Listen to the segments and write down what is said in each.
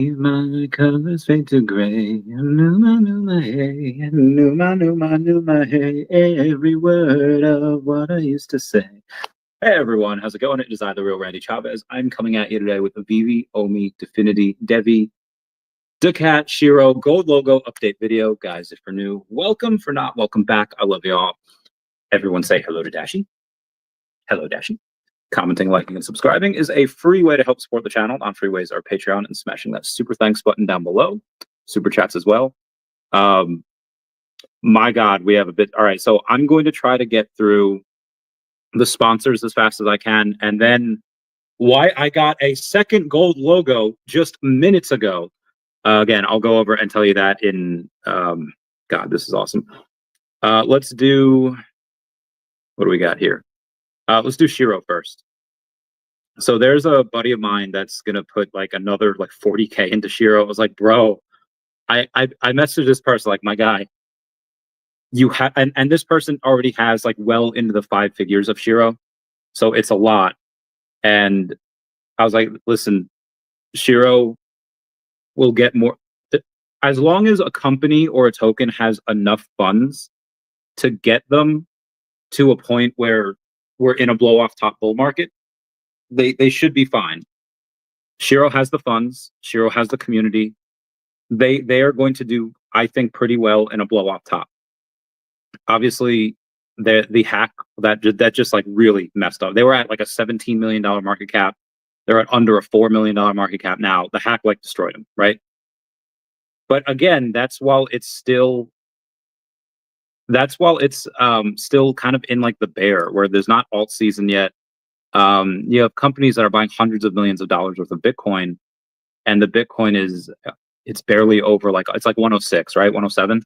My colors fade to gray. Numa, hey. Numa, hey. Every word of what I used to say. Hey everyone, how's it going? It is I, the real Randy Chavez. I'm coming at you today with a Veve, Omi, Definity, DEVVE, Dacat, Shiro, gold logo update video. Guys, if you're new, welcome. For not, welcome back. I love y'all. Everyone say hello to Dashi. Hello, Dashi. Commenting, liking, and subscribing is a free way to help support the channel. Non-free ways are Patreon and smashing that super thanks button down below. Super chats as well. My God, we have a bit. All right, so I'm going to try to get through the sponsors as fast as I can, and then why I got a second gold logo just minutes ago. Again, I'll go over and tell you that in. God, this is awesome. Let's do. What do we got here? Let's do Shiro first. So there's a buddy of mine that's gonna put like another like 40K into Shiro. I was like, bro, I messaged this person like, my guy, you have, and this person already has like well into the 5 figures of Shiro, so it's a lot. And I was like, listen, Shiro will get more as long as a company or a token has enough funds to get them to a point where we're in a blow off top bull market. They should be fine. Shiro has the funds. Shiro has the community. They are going to do, I think, pretty well in a blow off top. Obviously, the hack that just like really messed up. They were at like a $17 million market cap. They're at under a $4 million market cap now. The hack like destroyed them, right? But again, that's while it's still kind of in like the bear where there's not alt season yet. You have companies that are buying hundreds of millions of dollars worth of Bitcoin, and the Bitcoin it's barely over, like it's like 106, right? 107.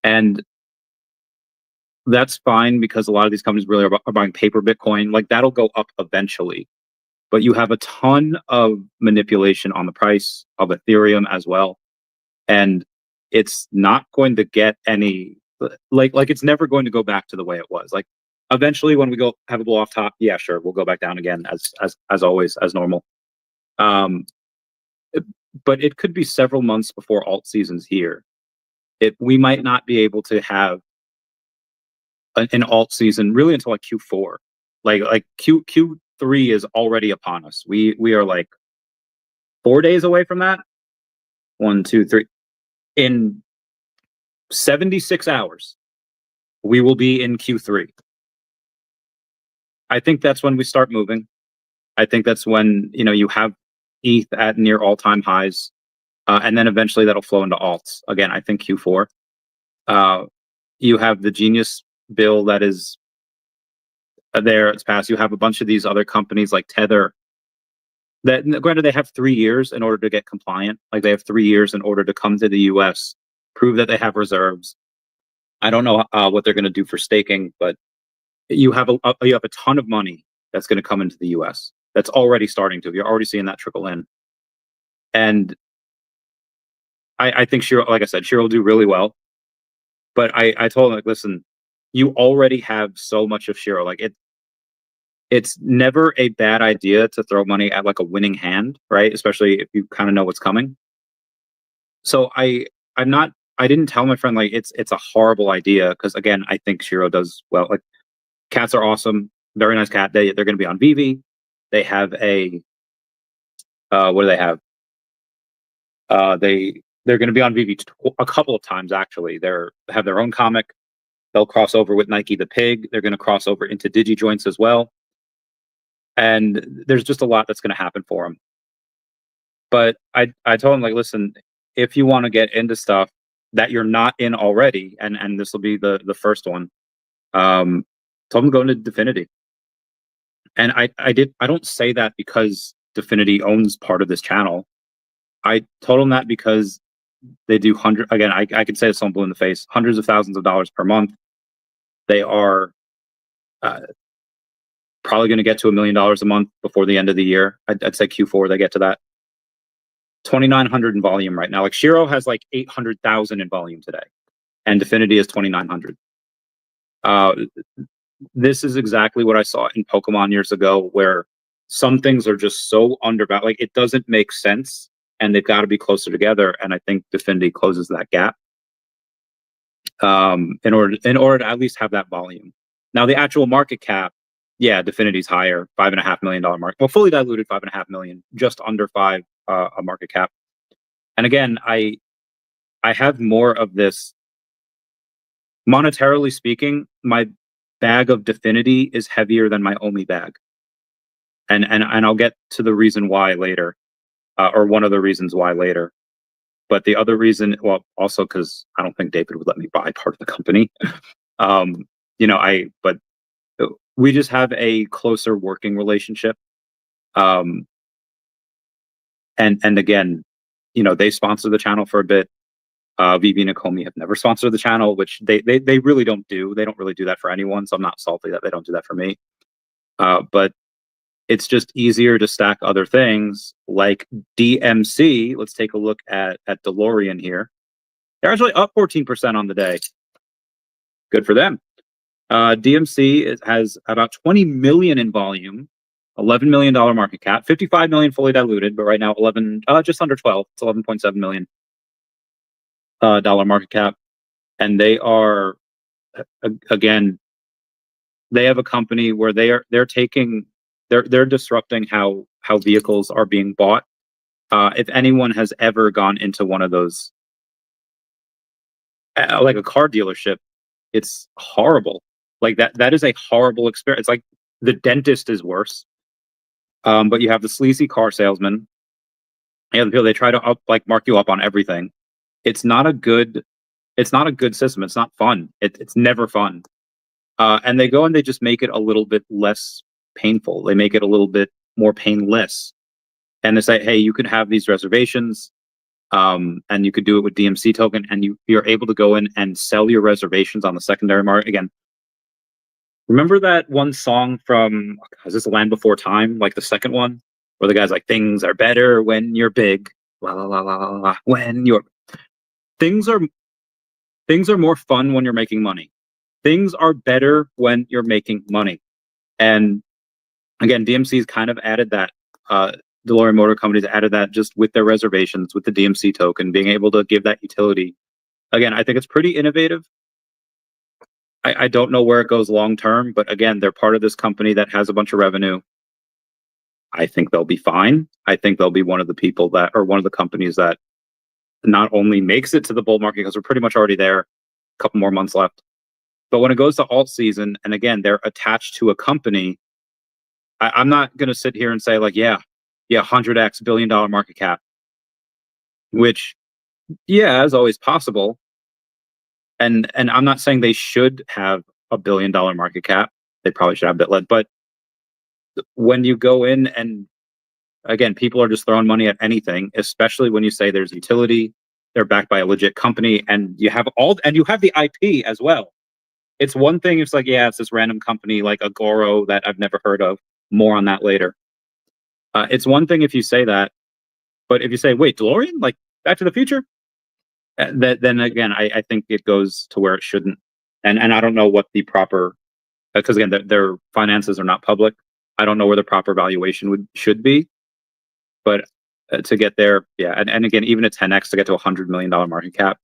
And that's fine because a lot of these companies really are buying paper Bitcoin. Like that'll go up eventually. But you have a ton of manipulation on the price of Ethereum as well. And it's not going to get any like it's never going to go back to the way it was. Like eventually when we go have a blow off top, yeah, sure, we'll go back down again as always, as normal. But it could be several months before alt season's here. We might not be able to have an alt season really until like Q4. Like Q3 is already upon us. We are like 4 days away from that. 1, 2, 3. In 76 hours, we will be in Q3. I think that's when we start moving. I think that's when, you have ETH at near all-time highs. And then eventually that'll flow into alts. Again, I think Q4. You have the Genius bill that is there. It's passed. You have a bunch of these other companies like Tether that, granted, they have 3 years in order to get compliant. Like they have 3 years in order to come to the US, prove that they have reserves. I don't know what they're going to do for staking, but you have a ton of money that's going to come into the US. That's already starting to. You're already seeing that trickle in. And I think Shiro, like I said, Shiro will do really well. But I told him, like, listen, you already have so much of Shiro. Like it's never a bad idea to throw money at like a winning hand, right? Especially if you kind of know what's coming. So I didn't tell my friend like it's a horrible idea because again, I think Shiro does well. Like cats are awesome, very nice cat. They're going to be on Veve. They have a what do they have? They're going to be on Veve a couple of times actually. They have their own comic. They'll cross over with Nike the Pig. They're going to cross over into Digi Joints as well. And there's just a lot that's going to happen for them. But I told him like, listen, if you want to get into stuff that you're not in already, and this will be the first one, told him to go into Definity. And I don't say that because Definity owns part of this channel. I told him that because they do again, I could say it's some blue in the face, hundreds of thousands of dollars per month. They are probably going to get to $1 million a month before the end of the year. I'd say Q4 they get to that. 2,900 in volume right now. Like Shiro has like 800,000 in volume today, and Definity is 2,900. This is exactly what I saw in Pokemon years ago, where some things are just so undervalued. Like it doesn't make sense and they've got to be closer together. And I think Definity closes that gap in order to at least have that volume. Now, the actual market cap, yeah, Definity's higher, $5.5 million market. Well, fully diluted, 5.5 million, just under five a market cap. And again, I have more of this. Monetarily speaking, my bag of Definity is heavier than my Omi bag, and I'll get to the reason why later, or one of the reasons why later. But the other reason, well, also because I don't think David would let me buy part of the company. But we just have a closer working relationship. And again, they sponsor the channel for a bit. Veve and Nakomi have never sponsored the channel, which they really don't do. They don't really do that for anyone. So I'm not salty that they don't do that for me. But it's just easier to stack other things like DMC. Let's take a look at Delorean here. They're actually up 14% on the day. Good for them. DMC has about 20 million in volume, $11 million market cap, 55 million fully diluted, but right now just under 12. It's $11.7 million dollar market cap, and they are again, they have a company where they're disrupting how vehicles are being bought. If anyone has ever gone into one of those, like a car dealership, it's horrible. Like that is a horrible experience. It's like the dentist is worse. But you have the sleazy car salesman. You have the people, they try to mark you up on everything. It's not a good system. It's not fun. It's never fun. And they go and they just make it a little bit less painful. They make it a little bit more painless. And they say, hey, you can have these reservations, and you could do it with DMC token, and you're able to go in and sell your reservations on the secondary market. Again, remember that one song from, is this Land Before Time? Like the second one, where the guy's like, things are better when you're big. La la la la la la. When you're things are more fun when you're making money. Things are better when you're making money. And again, DMC's kind of added that. Delorean Motor Company's added that just with their reservations, with the DMC token, being able to give that utility. Again, I think it's pretty innovative. I don't know where it goes long term, but again, they're part of this company that has a bunch of revenue. I think they'll be fine. I think they'll be one of the people that, or one of the companies that not only makes it to the bull market, because we're pretty much already there, a couple more months left, but when it goes to alt season, and again, they're attached to a company, I'm not going to sit here and say like, yeah, 100x billion dollar market cap, which, yeah, is always possible. And I'm not saying they should have a $1 billion market cap. They probably should have BitLed, but when you go in and again, people are just throwing money at anything, especially when you say there's utility, they're backed by a legit company, and you have the IP as well. It's one thing if it's like, yeah, it's this random company like Agoro that I've never heard of. More on that later. It's one thing if you say that, but if you say, wait, DeLorean, like Back to the Future, then again, I think it goes to where it shouldn't. And I don't know what the proper, because again, their finances are not public. I don't know where the proper valuation should be. But to get there, yeah, and again, even a 10x to get to a $100 million market cap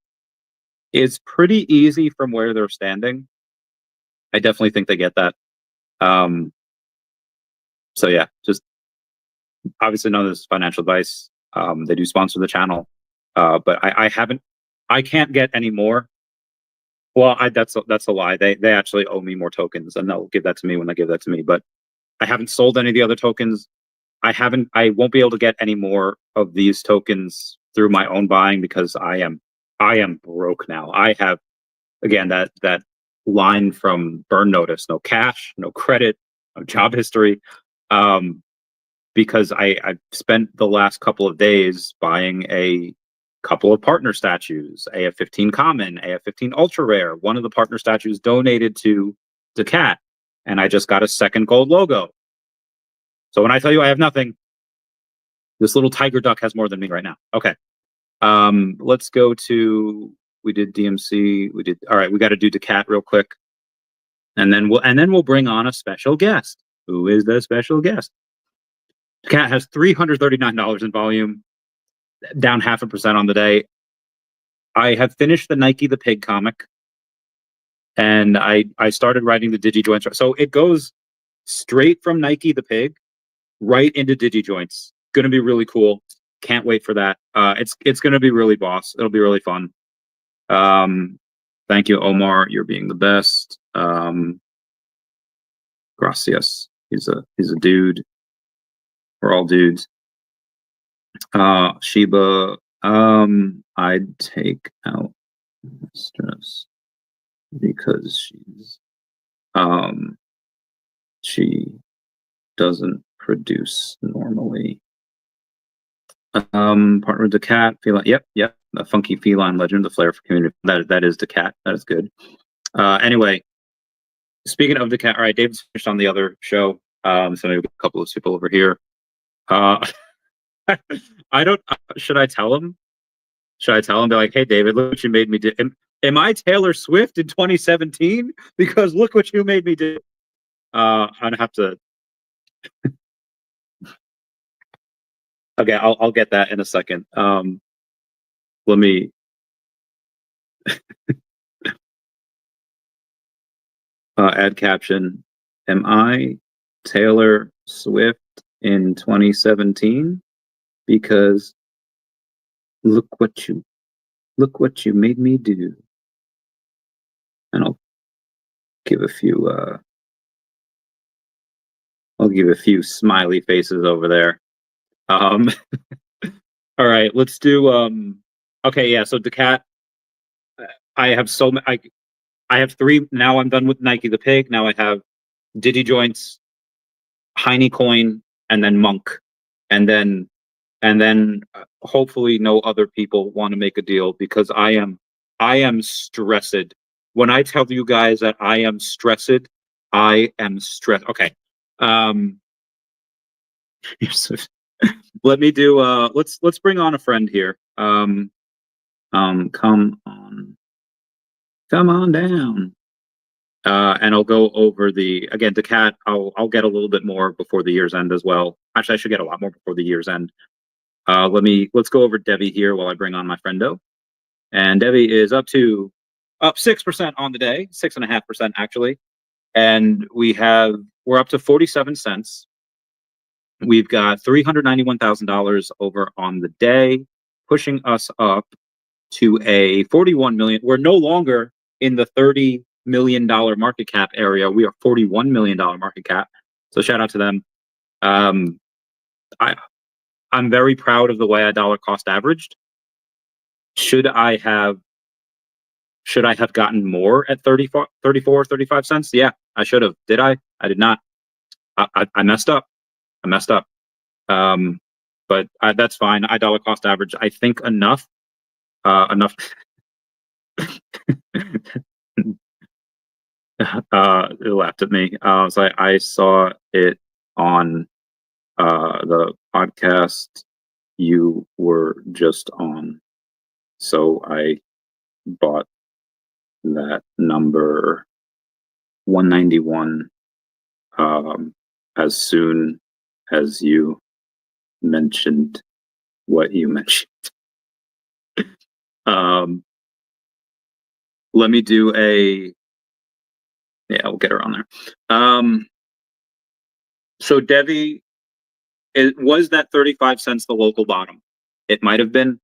is pretty easy from where they're standing. I definitely think they get that. So yeah, just obviously none of this is financial advice. They do sponsor the channel, but I can't get any more. Well, that's a lie. They actually owe me more tokens, and they'll give that to me when they give that to me. But I haven't sold any of the other tokens. I won't be able to get any more of these tokens through my own buying because I am broke now. I have, again, that line from Burn Notice: no cash, no credit, no job history. Because I spent the last couple of days buying a couple of partner statues, AF15 Common, AF15 Ultra Rare. One of the partner statues donated to Dacat, and I just got a second gold logo. So when I tell you I have nothing, this little tiger duck has more than me right now. Okay. Let's go to, we did DMC, all right, we got to do Dacat real quick. And then we'll bring on a special guest. Who is the special guest? Dacat has $339 in volume. down 0.5% on the day. I have finished the Nike the Pig comic, and I started writing the DigiJoints. So it goes straight from Nike the Pig right into DigiJoints. Going to be really cool. Can't wait for that. It's going to be really boss. It'll be really fun. Thank you, Omar. You're being the best. Gracias. He's a dude. We're all dudes. Sheba. I'd take out Mistress because she doesn't produce normally. Partner with Dacat, feline. Yep, the funky feline legend, the flair for community. That is Dacat. That is good. Anyway, speaking of Dacat, all right, David's finished on the other show. So maybe a couple of people over here. I don't. Should I tell him? Should I tell him? Be like, hey, David, look what you made me do. Am I Taylor Swift in 2017? Because look what you made me do. I'd have to. Okay, I'll get that in a second. Let me. Add caption. Am I Taylor Swift in 2017? Because look what you made me do. And I'll give a few smiley faces over there. All right, let's do okay, yeah, so Dacat, I have I have 3 now. I'm done with Nike the Pig. Now I have DigiJoints, Heine Coin, and then Monk. And then hopefully no other people want to make a deal, because I am stressed. When I tell you guys that I am stressed, I am stressed. Okay. Let me do let's bring on a friend here. Come on down. And I'll go over again, Dacat, I'll get a little bit more before the year's end as well. Actually, I should get a lot more before the year's end. Let's go over DEVVE here while I bring on my friendo. And DEVVE is up 6% on the day, 6.5% actually. And we're up to 47 cents. We've got $391,000 over on the day, pushing us up to a 41 million. We're no longer in the $30 million market cap area. We are $41 million market cap. So shout out to them. I'm very proud of the way I dollar cost averaged. Should I have gotten more at 34, 35 cents? Yeah, I should have. Did I? I did not. I messed up. But that's fine. I dollar cost average, I think, enough. It laughed at me. So I saw it on the podcast you were just on. So I bought that number 191 as soon as you mentioned what you mentioned. Let me do we'll get her on there. So DEVVE, was that 35 cents the local bottom? It might have been.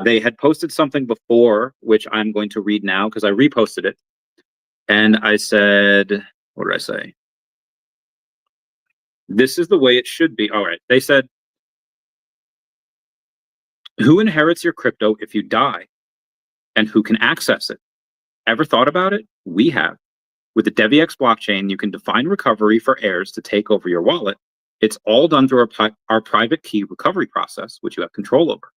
They had posted something before, which I'm going to read now because I reposted it. And I said, what did I say? This is the way it should be. All right. They said, who inherits your crypto if you die? And who can access it? Ever thought about it? We have. With the DEVVX blockchain, you can define recovery for heirs to take over your wallet. It's all done through our private key recovery process, which you have control over.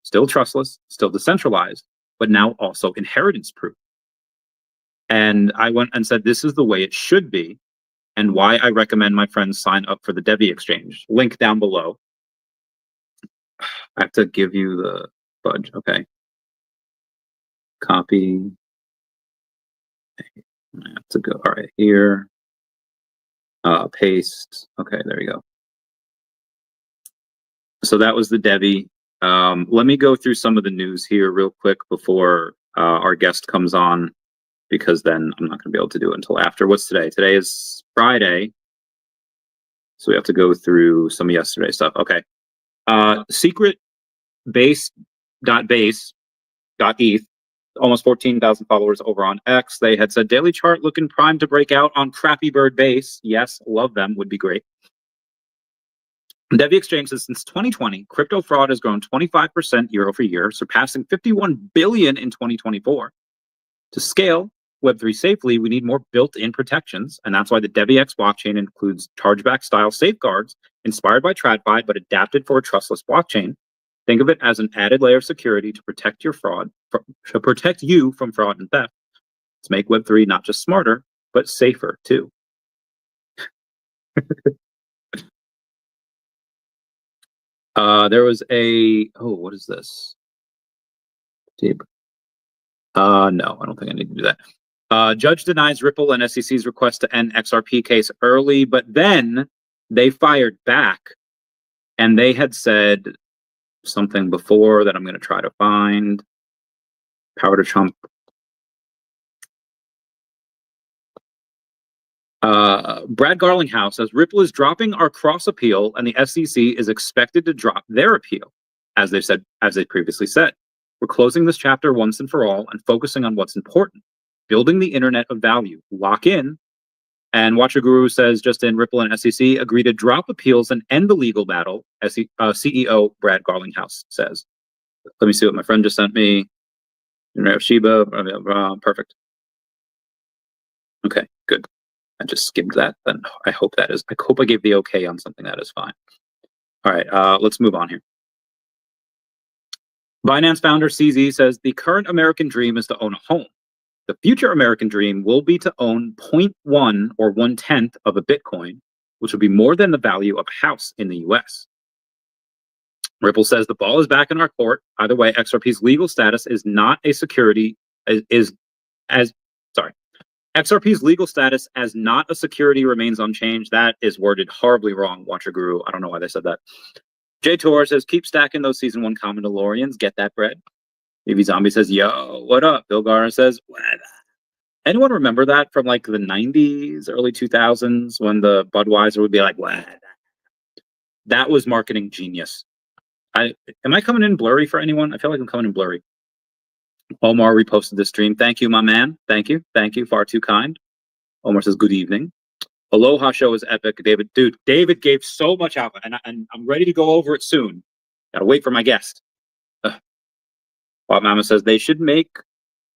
Still trustless, still decentralized, but now also inheritance proof. And I went and said, this is the way it should be, and why I recommend my friends sign up for the DEVVE exchange. Link down below. I have to give you the fudge. Okay. Copy. I have to go. All right, here. Paste. Okay, there you go. So that was the DEVVE. Let me go through some of the news here real quick before our guest comes on, because then I'm not going to be able to do it until after. What's today? Today is Friday, so we have to go through some of yesterday's stuff. Okay. Secret base.eth, almost 14,000 followers over on X. They had said daily chart looking primed to break out on Crappy Bird base. Yes, love them, would be great. DEVVE Exchange says since 2020, crypto fraud has grown 25% year over year, surpassing 51 billion in 2024. To scale Web3 safely, we need more built-in protections, and that's why the DEVVEX blockchain includes chargeback-style safeguards inspired by TradFi but adapted for a trustless blockchain. Think of it as an added layer of security to protect your fraud, to protect you from fraud and theft. To make Web3 not just smarter, but safer too. There was what is this? Deep. No, I don't think I need to do that. Judge denies Ripple and SEC's request to end XRP case early, but then they fired back, and they had said something before that I'm going to try to find. Power to Trump. Brad Garlinghouse says Ripple is dropping our cross appeal, and the SEC is expected to drop their appeal, as they previously said. We're closing this chapter once and for all and focusing on what's important, building the internet of value. Lock in. And Watcher Guru says Justin, Ripple and SEC agree to drop appeals and end the legal battle, as CEO Brad Garlinghouse says. Let me see what my friend just sent me. Shiba, perfect. Okay, good. I just skimmed that. Then I hope I gave the okay on something that is fine. All right, let's move on here. Binance founder CZ says the current American dream is to own a home. The future American dream will be to own 0.1 or 1/10 of a Bitcoin, which will be more than the value of a house in the US. Ripple says the ball is back in our court. Either way, XRP's legal status is not a security, XRP's legal status as not a security remains unchanged. That is worded horribly wrong, Watcher Guru. I don't know why they said that. J Tor says, keep stacking those season 1 common DeLoreans. Get that bread. Evie Zombie says, yo, what up? Bill Garner says, what? Anyone remember that from like the 90s, early 2000s, when the Budweiser would be like, what? That was marketing genius. Am I coming in blurry for anyone? I feel like I'm coming in blurry. Omar reposted this stream. Thank you, my man. Thank you. Thank you. Far too kind. Omar says, good evening. Aloha show is epic. David, dude, David gave so much out, and I'm ready to go over it soon. Gotta wait for my guest. Bob Mama says they should make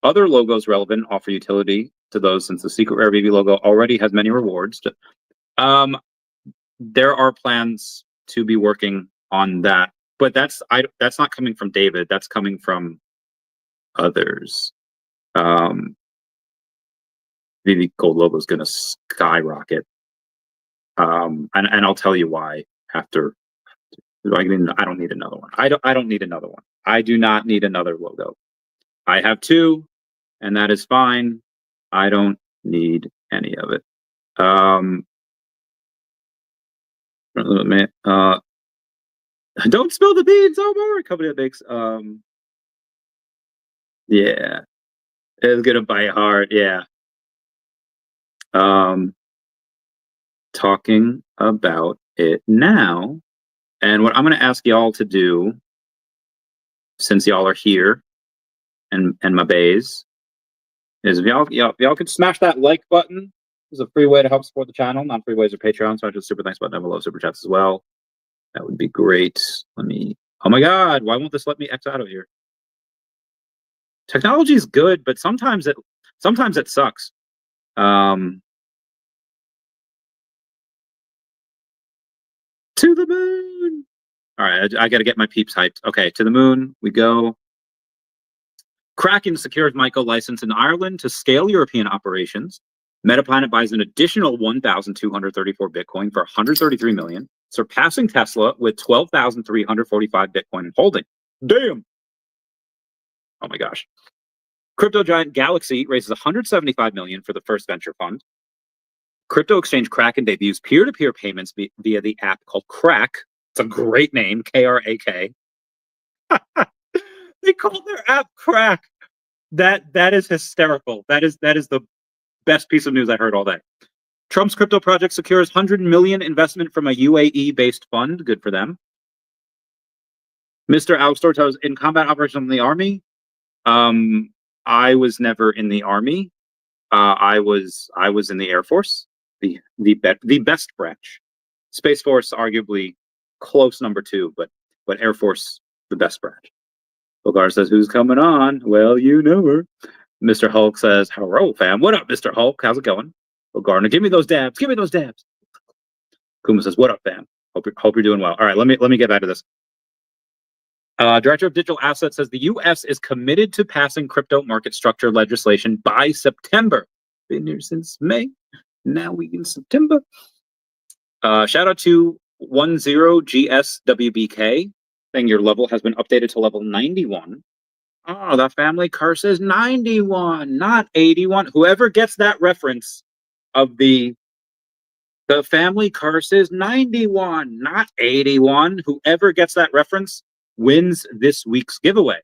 other logos relevant, offer utility to those, since the secret rare BB logo already has many rewards. There are plans to be working on that, but that's not coming from David. That's coming from others. BB Gold logo is going to skyrocket, and I'll tell you why after. I don't need another one. I don't need another one. I do not need another logo. I have 2, and that is fine. I don't need any of it. Don't spill the beans, Omar. Company that makes yeah, it's gonna bite hard. Yeah. Talking about it now. And what I'm going to ask y'all to do, since y'all are here, and my bays, is if y'all could smash that like button. This is a free way to help support the channel. Non-free ways are Patreon, so I just super thanks button down below, super chats as well. That would be great. Oh my God, why won't this let me X out of here? Technology is good, but sometimes it sucks. To the moon. All right, I got to get my peeps hyped. Okay, to the moon we go. Kraken secured MiCo license in Ireland to scale European operations. Metaplanet buys an additional 1,234 Bitcoin for 133 million, surpassing Tesla with 12,345 Bitcoin in holding. Damn. Oh my gosh. Crypto giant Galaxy raises 175 million for the first venture fund. Crypto exchange Kraken debuts peer-to-peer payments via the app called Krak. It's a great name, Krak. They called their app crack. That is hysterical. That is the best piece of news I heard all day. Trump's crypto project secures $100 million investment from a UAE-based fund. Good for them. Mr. Alex Tortos in combat operations in the Army. I was never in the Army. I was in the Air Force, the best branch. Space Force, arguably close number 2, but Air Force, the best branch. Bogar says, "Who's coming on?" Well, you know her. Mr. Hulk says, "Hello, fam. What up, Mr. Hulk? How's it going?" Bogar, give me those dabs. Give me those dabs. Kuma says, "What up, fam? Hope you're doing well." All right, let me get back to this. Director of Digital Assets says the U.S. is committed to passing crypto market structure legislation by September. Been here since May. Now we in September. Shout out to 10GSWBK, saying your level has been updated to level 91. Oh, the family curse is 91, not 81. Whoever gets that reference of the family curse is 91, not 81. Whoever gets that reference wins this week's giveaway.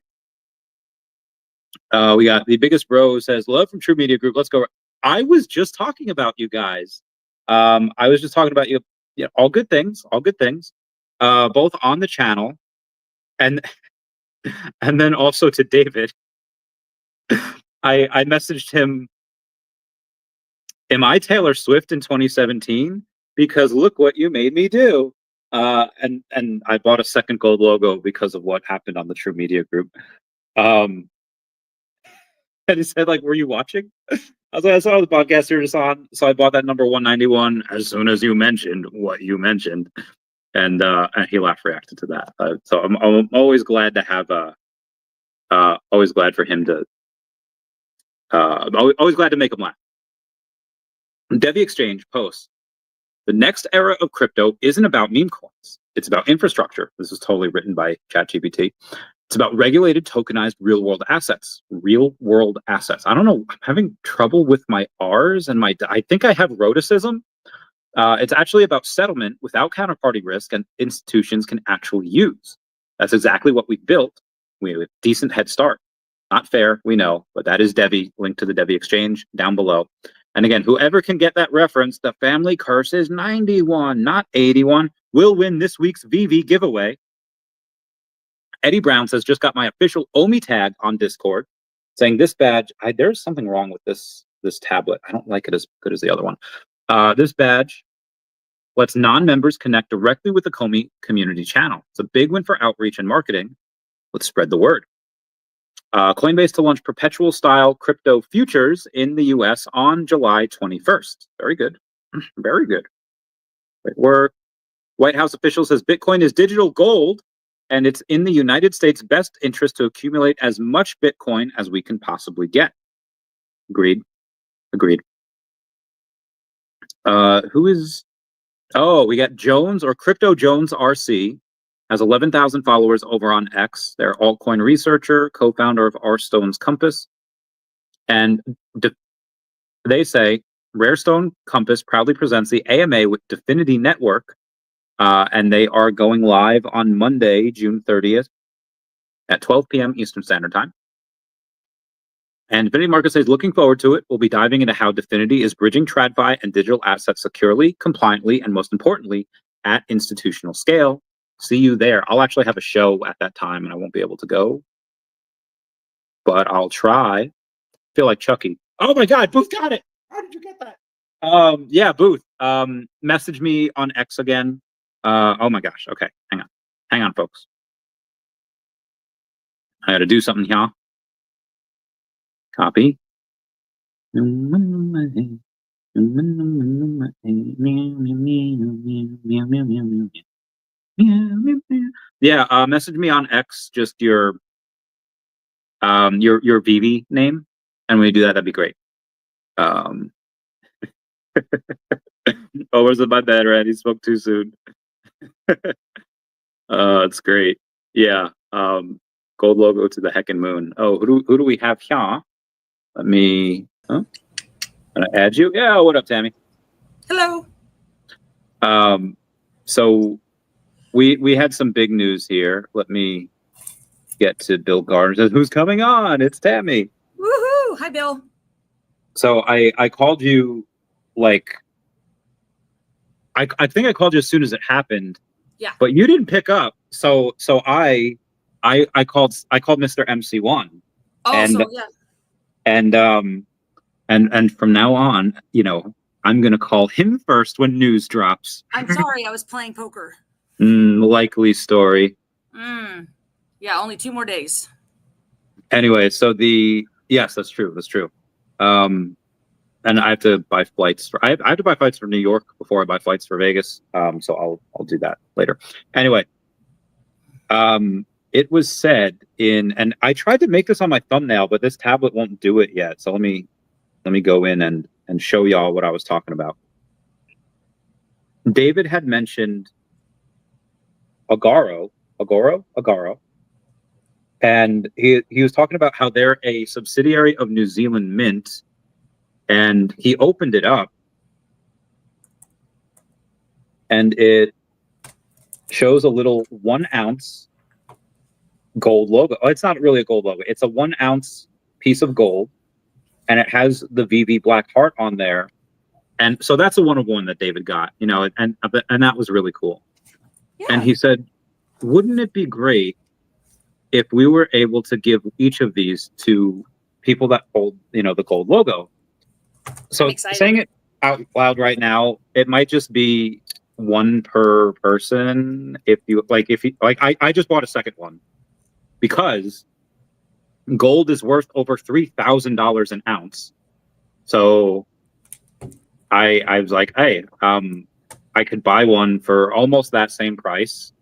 We got the biggest bro says, "Love from True Media Group. Let's go." I was just talking about you guys. I was just talking about you. Yeah, all good things. All good things. Both on the channel, and then also to David. I messaged him. Am I Taylor Swift in 2017? Because look what you made me do. And I bought a second gold logo because of what happened on the True Media Group. And he said, like, "Were you watching?" I was like, "I saw the podcast you're just on, so I bought that number 191 as soon as you mentioned what you mentioned." And he laugh reacted to that. So I'm always glad to have always glad for him to always glad to make him laugh. DEVVE Exchange posts, "The next era of crypto isn't about meme coins. It's about infrastructure." This is totally written by ChatGPT. "It's about regulated, tokenized, real-world assets." Real-world assets. I don't know. I'm having trouble with my R's and I think I have rhoticism. It's actually about settlement without counterparty risk and institutions can actually use. That's exactly what we built. We have a decent head start. Not fair, we know, but that is DEVVE. Link to the DEVVE Exchange down below. And again, whoever can get that reference, the family curse is 91, not 81, will win this week's Veve giveaway. Eddie Brown says, "Just got my official OMI tag on Discord," saying this badge, there's something wrong with this tablet. I don't like it as good as the other one. This badge lets non-members connect directly with the Comey community channel. It's a big win for outreach and marketing. Let's spread the word. Coinbase to launch perpetual style crypto futures in the US on July 21st. Very good. Very good. Great work. White House official says Bitcoin is digital gold and it's in the United States' best interest to accumulate as much Bitcoin as we can possibly get. Agreed. Agreed. Who is... Oh, we got Jones or Crypto Jones RC. Has 11,000 followers over on X. They're altcoin researcher, co-founder of R Stone's Compass. And they say, Rare Stone Compass proudly presents the AMA with Definity Network. And they are going live on Monday, June 30th at 12 p.m. Eastern Standard Time. And Definity Market says, looking forward to it. We'll be diving into how Definity is bridging TradFi and digital assets securely, compliantly, and most importantly, at institutional scale. See you there. I'll actually have a show at that time and I won't be able to go, but I'll try. Feel like Chucky. Oh my God, Booth got it. How did you get that? Yeah, Booth. Message me on X again. Oh my gosh. Okay, hang on, folks. I got to do something here. Copy. Yeah, message me on X just your Veve name, and when you do that, that'd be great. Oh, where's my bed, Red? He spoke too soon. It's great. Yeah. Gold logo to the heckin' moon. Oh, who do we have here? Let me. Huh? Can I add you? Yeah. What up, Tammy? Hello. So we had some big news here. Let me get to Bill Gardner. Says, who's coming on? It's Tammy. Woohoo! Hi, Bill. So I called you like I think I called you as soon as it happened. Yeah. But you didn't pick up. So I called Mr. MC1. Oh, and, so yeah. And from now on, you know, I'm gonna call him first when news drops. I'm sorry, I was playing poker. Likely story. Yeah, only 2 more days. Anyway, so yes, that's true. That's true. And I have to buy flights for I have to buy flights for New York before I buy flights for Vegas. So I'll do that later. Anyway, it was said and I tried to make this on my thumbnail, but this tablet won't do it yet. So let me go in and show y'all what I was talking about. David had mentioned Agaro, and he was talking about how they're a subsidiary of New Zealand Mint, and he opened it up, and it shows a little 1 ounce gold logo. Oh, it's not really a gold logo. It's a 1 ounce piece of gold, and it has the Veve black heart on there. And so that's a 1 of 1 that David got, you know, and that was really cool. Yeah. And he said, wouldn't it be great if we were able to give each of these to people that hold, you know, the gold logo? So saying it out loud right now, it might just be 1 per person. I just bought a second one because gold is worth over $3,000 an ounce. So I was like, hey, I could buy one for almost that same price,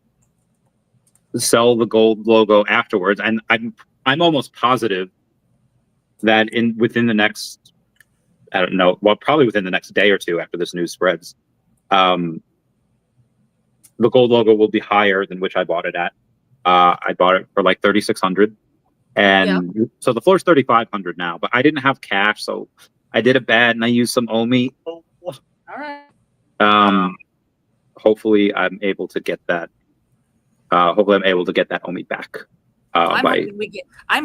sell the gold logo afterwards, and I'm almost positive that within the next, I don't know, well, probably within the next day or 2 after this news spreads, the gold logo will be higher than which I bought it at. I bought it for like $3,600, and so the floor's $3,500 now. But I didn't have cash, so I did it bad, and I used some OMI. All right. Hopefully, I'm able to get that. Hopefully, I'm able to get that OMI back. I'm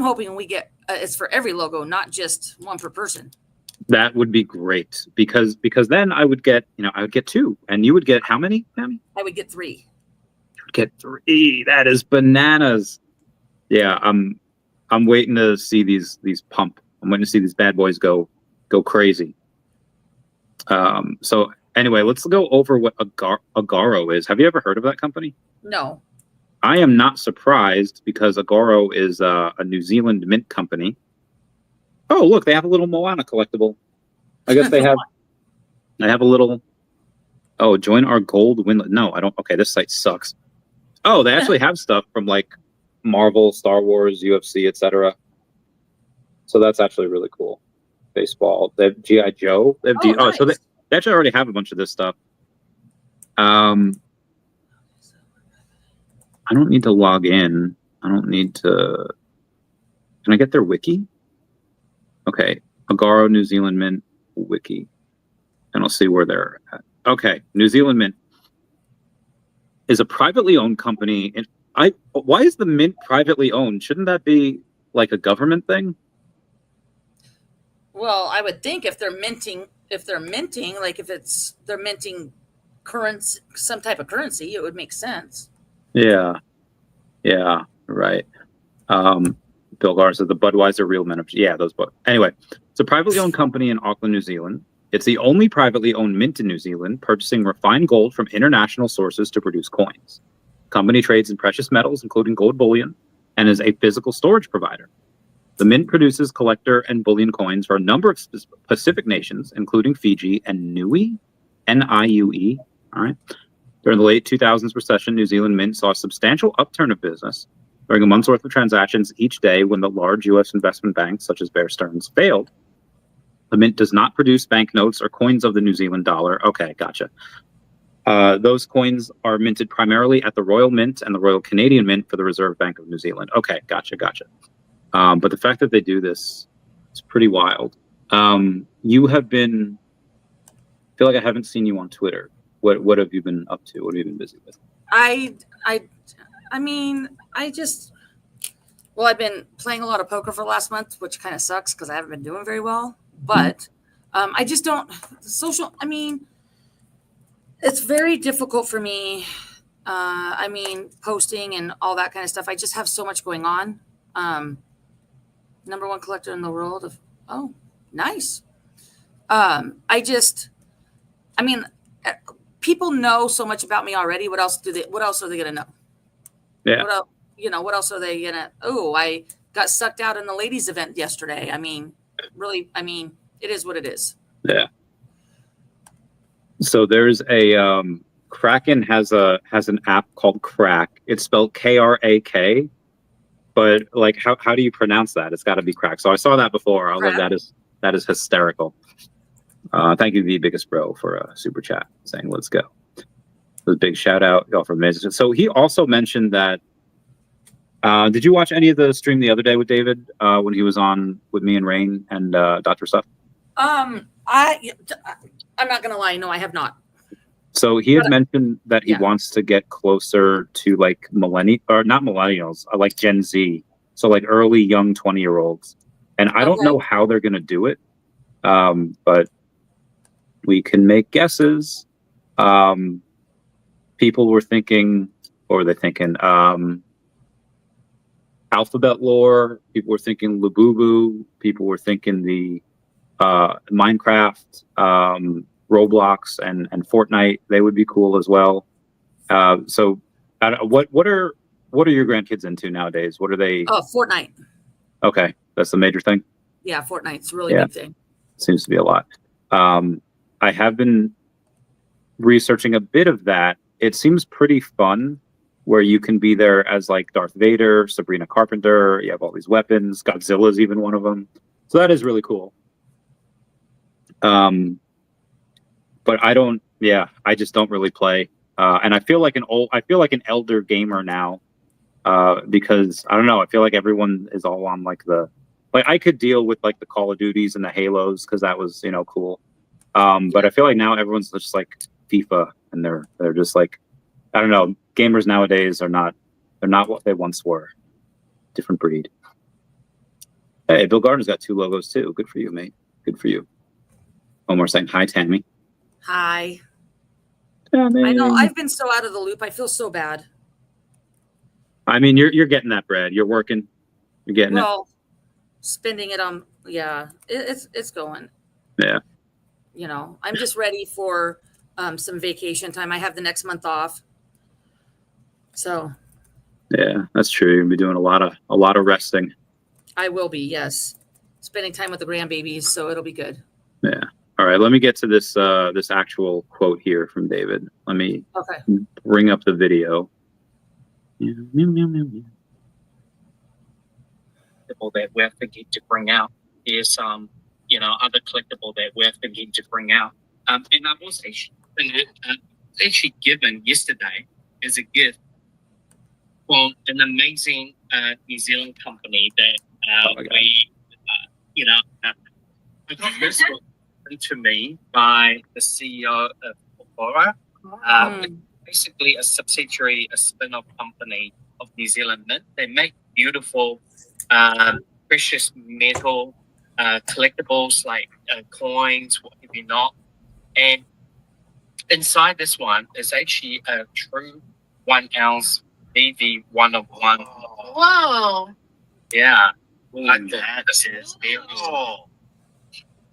hoping we get. It's for every logo, not just 1 per person. That would be great because then I would get 2, and you would get how many, Tammy? I would get 3. You would get 3. That is bananas. Yeah, I'm waiting to see these pump. I'm waiting to see these bad boys go crazy. So anyway, let's go over what Agaro is. Have you ever heard of that company? No. I am not surprised because Agaro is a New Zealand mint company. Oh, look, they have a little Moana collectible. I guess they have a little. Oh, join our gold win. No, I don't. Okay, this site sucks. Oh, they actually have stuff from like Marvel, Star Wars, UFC, etc. So that's actually really cool. Baseball. They have G.I. Joe. They have nice. So they actually already have a bunch of this stuff. I don't need to log in. I don't need to. Can I get their wiki? Okay, Agaro New Zealand Mint wiki, and I'll see where they're at. Okay, New Zealand Mint is a privately owned company. And why is the mint privately owned? Shouldn't that be like a government thing? Well, I would think if they're minting, like if they're minting currency, some type of currency, it would make sense. Yeah, right. Bill Gar said the Budweiser real men. Yeah, those books. Anyway, it's a privately owned company in Auckland, New Zealand. It's the only privately owned mint in New Zealand, purchasing refined gold from international sources to produce coins. The company trades in precious metals, including gold bullion, and is a physical storage provider. The mint produces collector and bullion coins for a number of Pacific nations, including Fiji and Niue, N-I-U-E. All right. During the late 2000s recession, New Zealand Mint saw a substantial upturn of business during a month's worth of transactions each day when the large U.S. investment banks, such as Bear Stearns, failed. The Mint does not produce banknotes or coins of the New Zealand dollar. Okay, gotcha. Those coins are minted primarily at the Royal Mint and the Royal Canadian Mint for the Reserve Bank of New Zealand. Okay, gotcha. But the fact that they do this is pretty wild. You have been, I feel like I haven't seen you on Twitter. What have you been up to? What have you been busy with? I mean, I just Well, I've been playing a lot of poker for the last month, which kind of sucks because I haven't been doing very well. But I just don't social. I mean, it's very difficult for me. I mean, posting and all that kind of stuff. I just have so much going on. Number one collector in the world of. Oh, nice. I mean, people know so much about me already. What else are they gonna know? Yeah. What else, what else are they gonna? Oh, I got sucked out in the ladies' event yesterday. I mean, really. I mean, it is what it is. Yeah. So there's a Kraken has an app called Crack. It's spelled Krak, but like how do you pronounce that? It's got to be Crack. So I saw that before. I was like, that is hysterical. Thank you, the biggest bro, for a super chat saying let's go. A big shout out y'all for amazing. So he also mentioned that. Did you watch any of the stream the other day with David when he was on with me and Rain and Dr. Stuff? I'm not gonna lie. No, I have not. So he had mentioned that he wants to get closer to like not millennials, like Gen Z. So like early young 20-year-olds. And I don't know how they're going to do it. But we can make guesses. People were thinking, what were they thinking? Alphabet lore. People were thinking Labubu. People were thinking the Minecraft, Roblox, and Fortnite. They would be cool as well. So, what are your grandkids into nowadays? What are they? Oh, Fortnite. Okay, that's the major thing. Yeah, Fortnite's a really big thing. Seems to be a lot. I have been researching a bit of that. It seems pretty fun, where you can be there as like Darth Vader, Sabrina Carpenter. You have all these weapons. Godzilla's even one of them. So that is really cool. But I just don't really play. And I feel like an elder gamer now, because I don't know, I feel like everyone is all on like I could deal with like the Call of Duties and the Halos because that was, cool. But I feel like now everyone's just like FIFA and they're just like, I don't know, gamers nowadays they're not what they once were. Different breed. Hey, Bill Gardner's got 2 logos too. Good for you, mate. Good for you. Omar saying hi, Tammy. Hi. Tammy. I know I've been so out of the loop. I feel so bad. I mean, you're getting that bread. You're working. You're getting it. Well, spending it on it's going. Yeah. I'm just ready for some vacation time. I have the next month off. So. Yeah, that's true. You'll be doing a lot of resting. I will be, yes. Spending time with the grandbabies, so it'll be good. Yeah. All right, let me get to this actual quote here from David. Let me bring up the video. That we're thinking to bring out is other collectible that we're thinking to bring out. And I was actually given yesterday as a gift from an amazing New Zealand company that I got this to me by the CEO of Aurora. Basically a subsidiary, a spin-off company of New Zealand Mint. They make beautiful precious metal collectibles like coins, what have you not. And inside this one is actually a true 1 ounce Veve 1 of 1. Whoa. Yeah. That is very cool.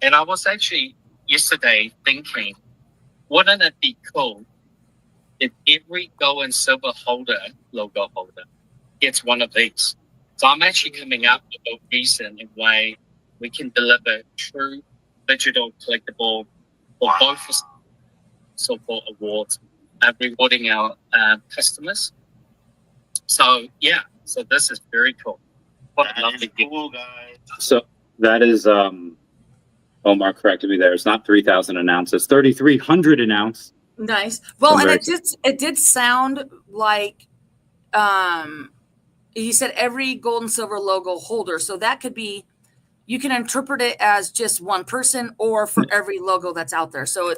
And I was actually yesterday thinking, wouldn't it be cool if every gold and silver logo holder gets one of these? So I'm actually coming up with a recent way we can deliver true digital collectible for both so-called awards, rewarding our customers. So so this is very cool. What a lovely cool, guys. So that is Omar corrected me there. It's not 3,000 an ounce. It's 3,300 an ounce. Nice. Well, and it did sound like you said every gold and silver logo holder. So that could be, you can interpret it as just one person or for every logo that's out there. So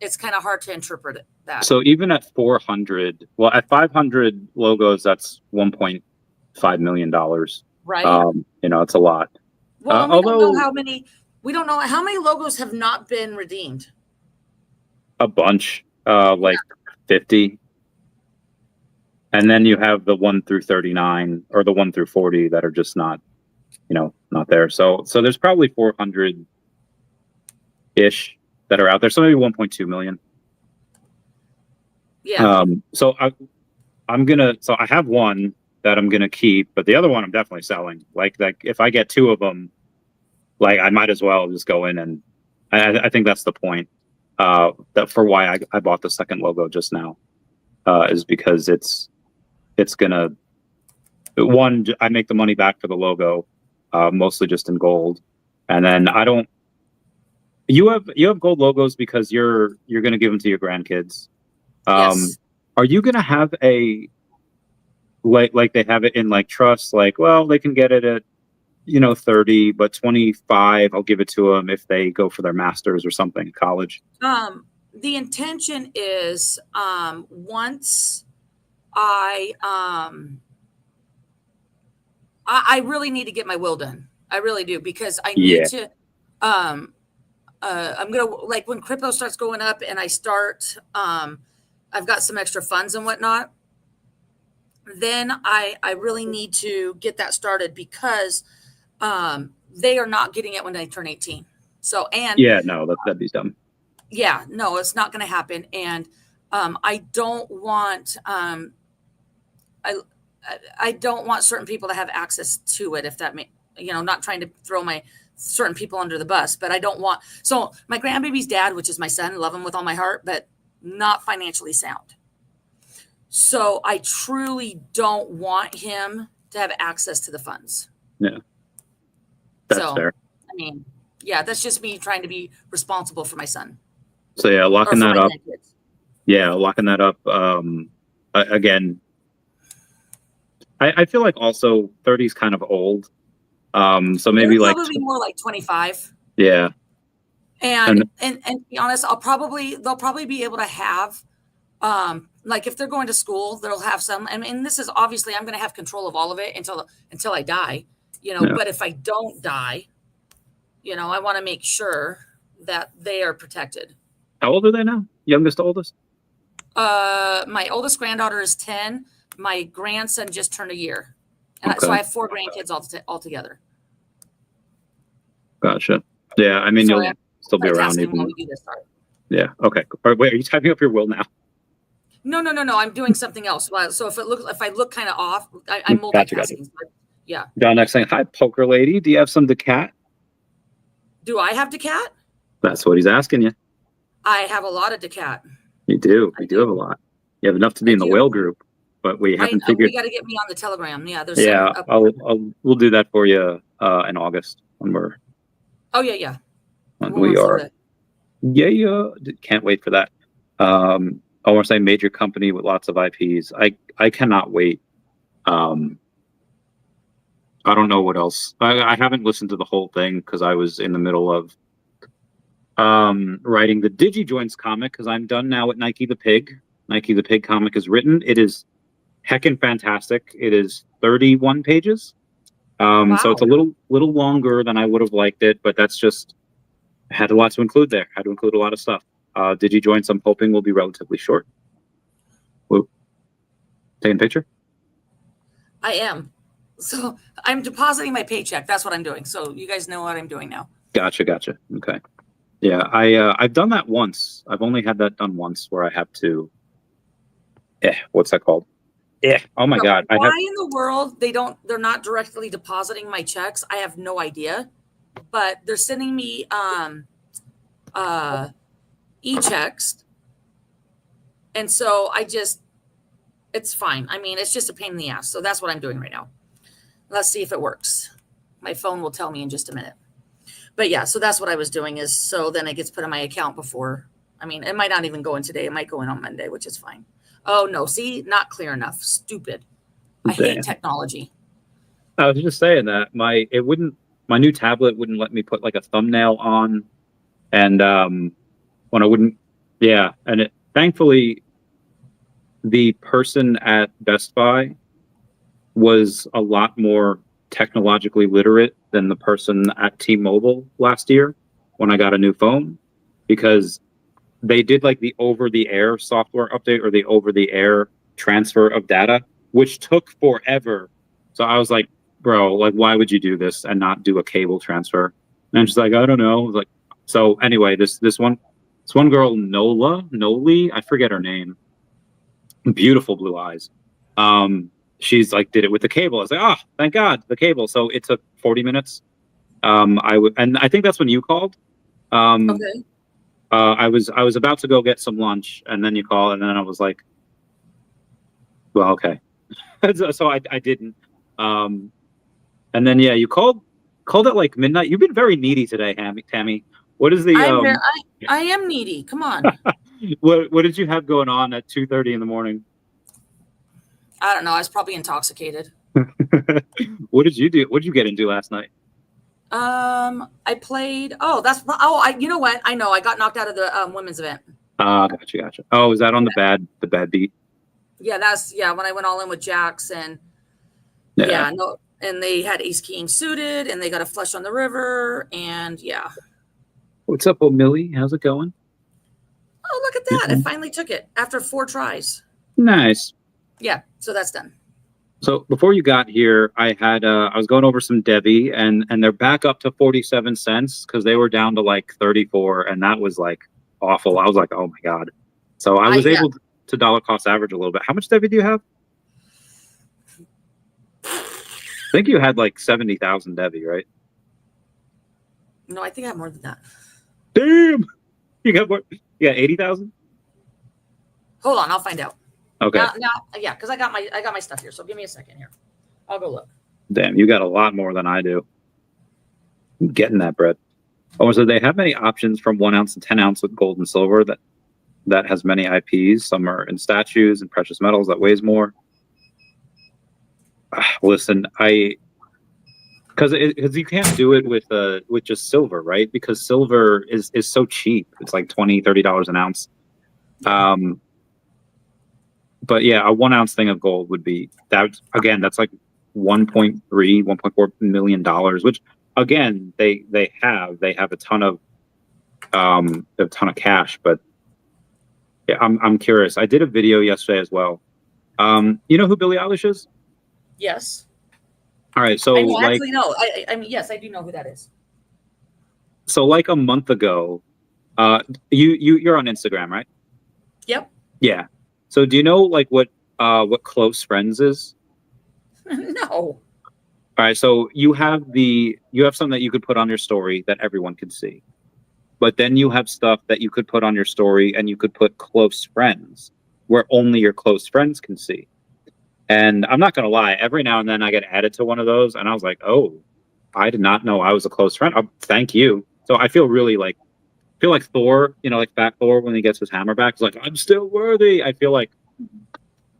it's kind of hard to interpret that. So even at 400, well, at 500 logos, that's 1.2 $5 million. Right. You know, it's a lot. Well, and Although we don't know how many logos have not been redeemed. a bunch, like 50. And then you have the 1 through 39 or the 1 through 40 that are just not, you know, not there. So there's probably 400 ish that are out there. So maybe 1.2 million. Yeah. So I have one that I'm gonna keep, but the other one I'm definitely selling. Like if I get 2 of them, like I might as well just go in, and I think that's the point. That for why I bought the second logo just now, is because it's gonna, one, I make the money back for the logo, mostly just in gold, and then I don't. You have gold logos because you're gonna give them to your grandkids. Yes. Are you gonna have a like they have it in like trust? Like, well, they can get it at 30, but 25, I'll give it to them if they go for their masters or something, college. The intention is once I really need to get my will done. I really do, because I need to. I'm gonna, like, when crypto starts going up and I start, I've got some extra funds and whatnot. Then I really need to get that started, because they are not getting it when they turn 18. So, and yeah, no, that'd be dumb. Yeah, no, it's not going to happen. And I don't want I don't want certain people to have access to it, if that may, not trying to throw my certain people under the bus, but I don't want, so my grandbaby's dad, which is my son, love him with all my heart, but not financially sound. So I truly don't want him to have access to the funds. Yeah. That's fair. I mean, yeah, that's just me trying to be responsible for my son. So yeah, locking that up. Yeah, locking that up. Again, I feel like also 30 is kind of old. So maybe like probably more like 25. Yeah. And to be honest, they'll probably be able to have, like if they're going to school, they'll have some. I mean, this is obviously, I'm going to have control of all of it until I die, but if I don't die, I want to make sure that they are protected. How old are they now? Youngest to oldest? My oldest granddaughter is 10. My grandson just turned a year. And so I have 4 grandkids altogether. Gotcha. Yeah, I mean, you'll still be around even. When we do this part. Yeah. Okay. Wait, are you typing up your will now? No. I'm doing something else. So if I look kind of off, I'm multitasking. Gotcha. Yeah. John next saying, "Hi, poker lady. Do you have some Dacat?" Do I have Dacat? That's what he's asking you. I have a lot of Dacat. You do. You do have a lot. You have enough to be in the whale group, but we haven't figured. You got to get me on the Telegram. Yeah. There's we'll do that for you in August when we're. Oh yeah. When we are. Yeah. Can't wait for that. I want to say major company with lots of IPs. I cannot wait. I don't know what else. I haven't listened to the whole thing because I was in the middle of writing the DigiJoints comic, because I'm done now with Nike the Pig. Nike the Pig comic is written. It is heckin' fantastic. It is 31 pages. Wow. So it's a little longer than I would have liked it, but that's just, I had a lot to include there. I had to include a lot of stuff. DigiJoints, I'm hoping, will be relatively short. Whoop. Taking a picture? I am. So I'm depositing my paycheck. That's what I'm doing. So you guys know what I'm doing now. Gotcha. Okay. Yeah, I've done that once. I've only had that done once, where I have to. What's that called? Oh my God. Why in the world they're not directly depositing my checks? I have no idea. But they're sending me e-checks. And so it's fine. I mean, it's just a pain in the ass. So that's what I'm doing right now. Let's see if it works. My phone will tell me in just a minute. But yeah, so that's what I was doing, is so then it gets put in my account before. I mean, it might not even go in today. It might go in on Monday, which is fine. Oh no, see, not clear enough. Stupid. I hate technology. I was just saying that my new tablet wouldn't let me put like a thumbnail on, and when I wouldn't, and thankfully the person at Best Buy was a lot more technologically literate than the person at T-Mobile last year when I got a new phone, because they did like the over-the-air software update or the over-the-air transfer of data, which took forever. So I was like, bro, like, why would you do this and not do a cable transfer? And she's like, I don't know. I was like, so anyway, this one girl, Noli, I forget her name. Beautiful blue eyes. She's like, did it with the cable. I was like, oh, thank God, the cable. So it took 40 minutes. And I think that's when you called. Okay. I was about to go get some lunch, and then you called, and then I was like, well, okay. So I didn't. And then yeah, you called at like midnight. You've been very needy today, Tammy. What is the I am needy. Come on. what did you have going on at 2:30 in the morning? I don't know. I was probably intoxicated. What did you do? What did you get into last night? I played. You know what? I know. I got knocked out of the women's event. Gotcha. Oh, is that on the bad beat? Yeah, when I went all in with Jax and and they had Ace King suited and they got a flush on the river and yeah. What's up, old Millie? How's it going? Oh, look at that. I finally took it after 4 tries. Nice. Yeah, so that's done. So before you got here, I was going over some DEVVE and they're back up to 47 cents because they were down to like 34, and that was like awful. I was like, oh my God. So I was able to dollar cost average a little bit. How much DEVVE do you have? I think you had like 70,000 DEVVE, right? No, I think I have more than that. Damn. You got more? You got 80,000? Hold on, I'll find out. Okay. Yeah, because I got my stuff here. So give me a second here. I'll go look. Damn, you got a lot more than I do. I'm getting that bread. Oh, so they have many options from 1 ounce and 10 ounce with gold and silver that has many IPs. Some are in statues and precious metals that weighs more. Listen, because you can't do it with just silver, right? Because silver is so cheap. It's like $20-$30 an ounce. But yeah, a 1 ounce thing of gold would be that. Again, that's like $1.4 million, which again they have a ton of cash. But yeah, I'm curious. I did a video yesterday as well. You know who Billie Eilish is? Yes. All right, so actually no. I mean, yes, I do know who that is. So like a month ago, you're on Instagram, right? Yep. Yeah. So do you know like what close friends is? No. All right, so you have something that you could put on your story that everyone can see. But then you have stuff that you could put on your story and you could put close friends where only your close friends can see. And I'm not going to lie, every now and then I get added to one of those and I was like, oh, I did not know I was a close friend. Oh, thank you. So I feel really like Thor, like Fat Thor when he gets his hammer back. He's like, I'm still worthy. I feel like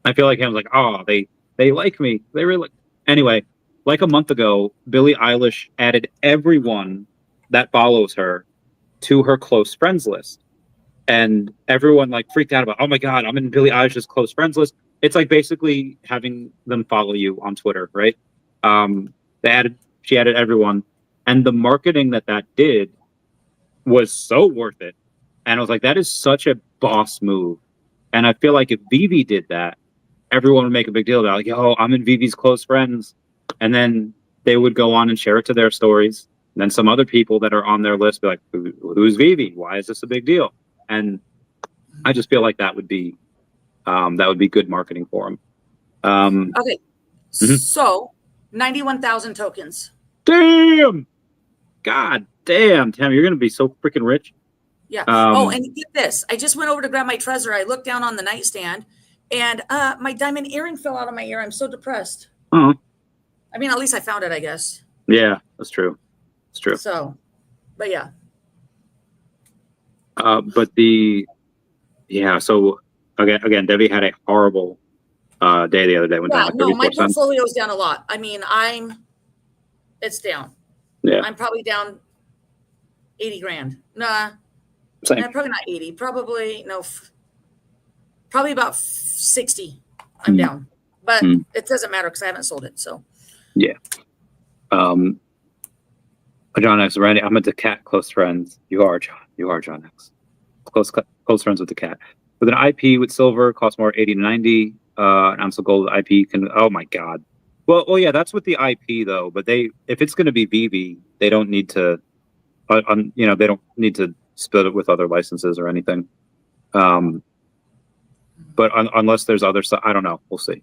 him like, oh, they like me. They really anyway, like a month ago, Billie Eilish added everyone that follows her to her close friends list. And everyone like freaked out about, oh my God, I'm in Billie Eilish's close friends list. It's like basically having them follow you on Twitter, right? She added everyone, and the marketing that did was so worth it. And I was like, that is such a boss move. And I feel like if Veve did that, everyone would make a big deal about like, yo, I'm in Vivi's close friends. And then they would go on and share it to their stories. And then some other people that are on their list be like, who's Veve? Why is this a big deal? And I just feel like that would be good marketing for them. Okay. Mm-hmm. So 91,000 tokens. Damn. God damn, Tammy, you're gonna be so freaking rich. Yeah. And get this. I just went over to grab my treasure. I looked down on the nightstand and my diamond earring fell out of my ear. I'm so depressed. Uh-huh. I mean, at least I found it, I guess. Yeah, that's true. It's true. So, but yeah. So again, DEVVE had a horrible day the other day. My portfolio's down a lot. I mean, it's down. Yeah. I'm probably down 80 grand. Nah. Same. Probably not 80. Probably about 60. I'm down. but it doesn't matter because I haven't sold it. So yeah. John X, Randy, I'm a Dacat close friends. You are John. You are John X. Close friends with Dacat. With an IP with silver, costs more 80 to 90. An ounce of gold IP can. Oh my god. Well, yeah, that's with the IP though. But if it's going to be Veve, they don't need to. They don't need to split it with other licenses or anything. But unless there's other stuff, I don't know. We'll see.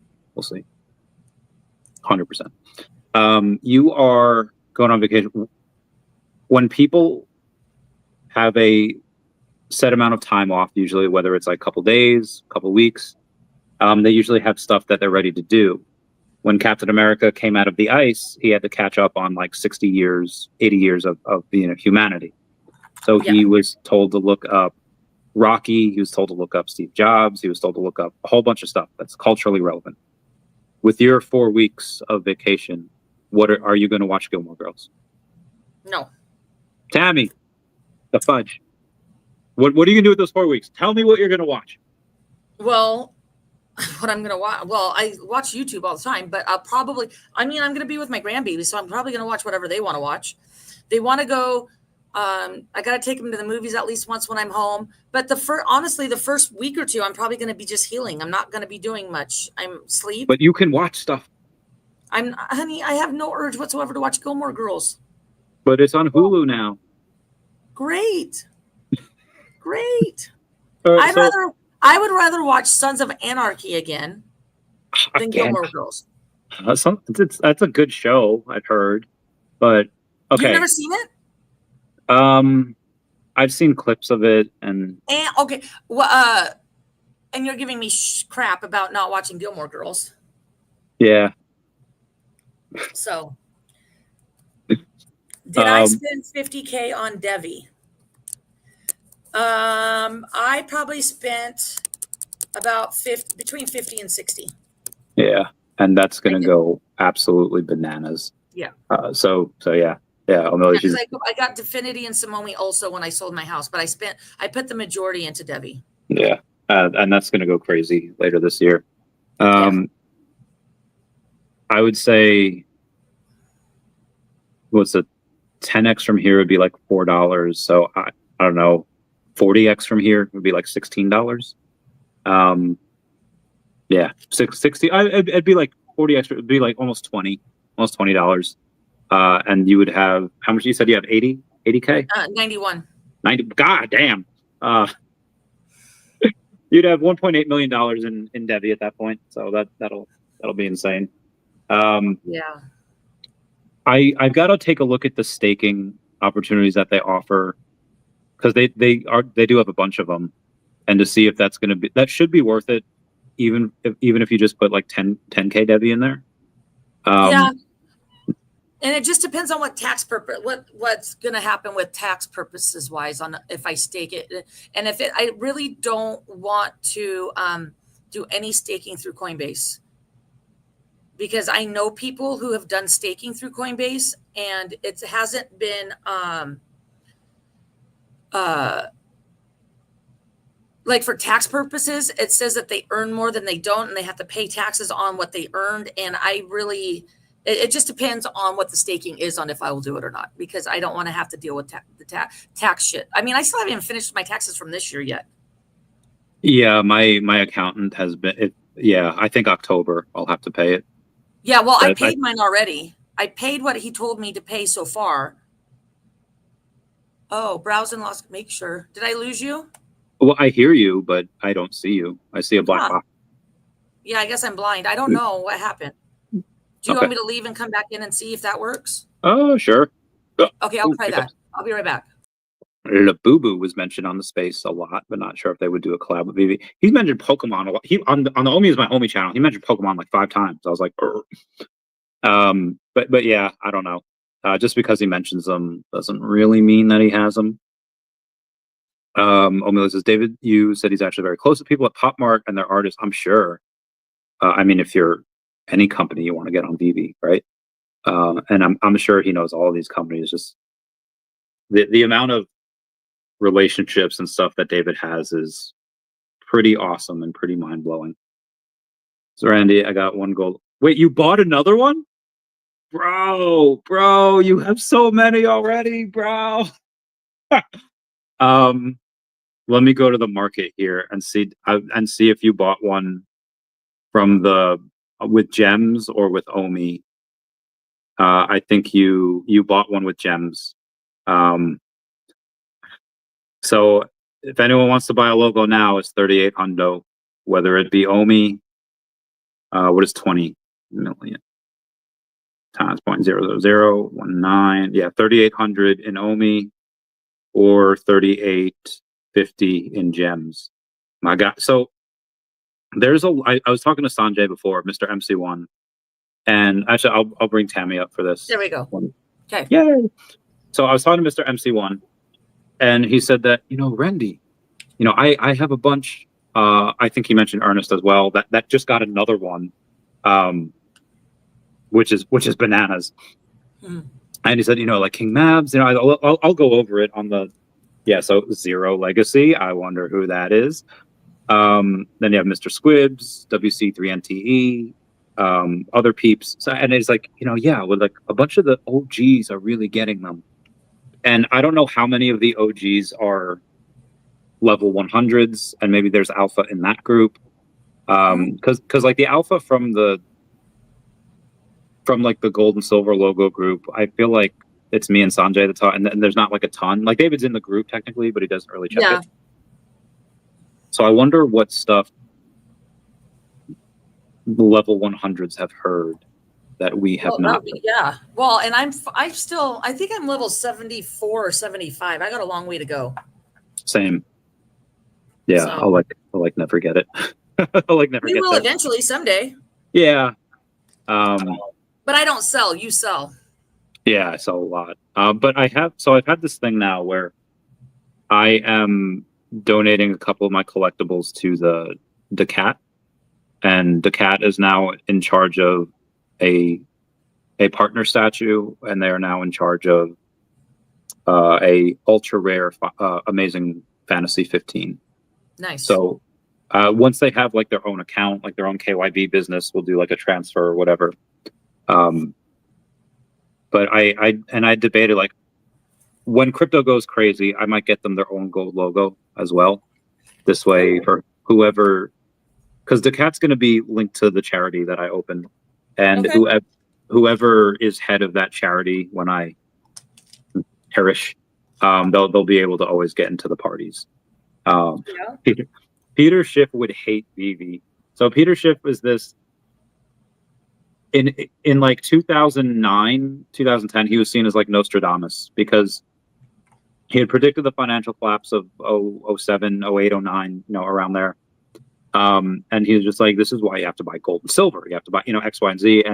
100%. You are going on vacation. When people have a set amount of time off, usually whether it's like a couple days, couple weeks, they usually have stuff that they're ready to do. When Captain America came out of the ice, he had to catch up on like 60 years, 80 years of humanity. So he was told to look up Rocky. He was told to look up Steve Jobs. He was told to look up a whole bunch of stuff that's culturally relevant. With your 4 weeks of vacation, are you going to watch Gilmore Girls? No. Tammy, the fudge. What are you going to do with those 4 weeks? Tell me what you're going to watch. Well, what I'm going to watch. Well, I watch YouTube all the time, but I'm going to be with my grandbaby, so I'm probably going to watch whatever they want to watch. They want to go. I got to take them to the movies at least once when I'm home. But honestly, the first week or two, I'm probably going to be just healing. I'm not going to be doing much. I'm sleep. But you can watch stuff. Honey, I have no urge whatsoever to watch Gilmore Girls. But it's on Hulu now. Great. I would rather watch Sons of Anarchy again than Gilmore Girls. That's a good show, I've heard. But okay. You've never seen it? I've seen clips of it and okay. Well, and you're giving me crap about not watching Gilmore Girls. Yeah. So did I spend $50K on DEVVE? I probably spent about between 50 and 60. Yeah, and that's going to go absolutely bananas. Yeah. So yeah. I got Definity and Simone also when I sold my house, but I put the majority into DEVVE. Yeah, and that's going to go crazy later this year. I would say, what's a 10x from here would be like $4. So I don't know, 40x from here would be like $16. Yeah, 60. It'd be like 40 extra. It'd be like almost $20. And you would have, how much you said you have? 80K? 91. 90. God damn. You'd have $1.8 million in DEVVE at that point. So that'll be insane. Yeah. I've got to take a look at the staking opportunities that they offer, because they do have a bunch of them, and to see if that should be worth it, even if you just put like 10K DEVVE in there. Yeah. And it just depends on what tax purpose, what's going to happen with tax purposes wise on if I stake it. And I really don't want to do any staking through Coinbase, because I know people who have done staking through Coinbase and it hasn't been like for tax purposes, it says that they earn more than they don't, and they have to pay taxes on what they earned. And it just depends on what the staking is on if I will do it or not, because I don't want to have to deal with the tax shit. I mean, I still haven't even finished my taxes from this year yet. Yeah, my accountant has been. I think October I'll have to pay it. Yeah, well, I paid mine already. I paid what he told me to pay so far. Oh, browse and lost. Make sure. Did I lose you? Well, I hear you, but I don't see you. I see a black box. Yeah, I guess I'm blind. I don't know what happened. Do you want me to leave and come back in and see if that works? Oh, sure. Okay, I'll try that. I'll be right back. Labubu was mentioned on the space a lot, but not sure if they would do a collab with Veve. He's mentioned Pokemon a lot. On the Omi is my Omi channel. He mentioned Pokemon like 5 times. I was like, but yeah, I don't know. Just because he mentions them doesn't really mean that he has them. Omi says, David, you said he's actually very close to people at Pop Mart and their artists. I'm sure. I mean, if you're any company, you want to get on Veve, right? And I'm sure he knows all of these companies. Just the amount of relationships and stuff that David has is pretty awesome and pretty mind-blowing. So Randy, I got 1 gold. Wait, you bought another one? Bro, you have so many already, bro. Let me go to the market here and see if you bought one from the with gems or with Omi. I think you bought one with gems. So if anyone wants to buy a logo now, it's 38 hundo. Whether it be Omi, what is 20 million times 0.00019? Yeah, 3,800 in Omi or 3,850 in gems. My God. So there's I was talking to Sanjay before, Mr. MC1, and actually I'll bring Tammy up for this. There we go. Okay. Yay. So I was talking to Mr. MC1, and he said that, Randy, I have a bunch. I think he mentioned Ernest as well. That just got another one, which is bananas. Mm. And he said, like King Mabs. I'll go over it on the. Yeah, so Zero Legacy. I wonder who that is. Then you have Mr. Squibs, WC3NTE, other peeps. So, and it's like, with like a bunch of the OGs are really getting them. And I don't know how many of the OGs are level 100s, and maybe there's alpha in that group. Because like the alpha from like the gold and silver logo group, I feel like it's me and Sanjay the top, and there's not like a ton. Like David's in the group technically, but he doesn't really check it. So I wonder what stuff the level 100s have heard that we have not. Yeah. Well, and I think I'm level 74 or 75. I got a long way to go. Same. Yeah, so. I'll like never get it. I'll like never. We will eventually someday. Yeah. But I don't sell. You sell. Yeah, I sell a lot. But I've had this thing now where I am donating a couple of my collectibles to the Dacat, and Dacat is now in charge of a partner statue, and they are now in charge of a ultra rare amazing fantasy 15. Nice. So once they have like their own account, like their own KYB business, we'll do like a transfer or whatever. But I debated, like, when crypto goes crazy, I might get them their own gold logo as well. This way, for whoever, because Decat's going to be linked to the charity that I open, and whoever is head of that charity when I perish, they'll be able to always get into the parties. Peter Schiff would hate Veve. So Peter Schiff was this. In like 2009, 2010, he was seen as like Nostradamus because he had predicted the financial collapse of 07, 08, 09, around there. And he was just like, this is why you have to buy gold and silver. You have to buy, X, Y, and Z.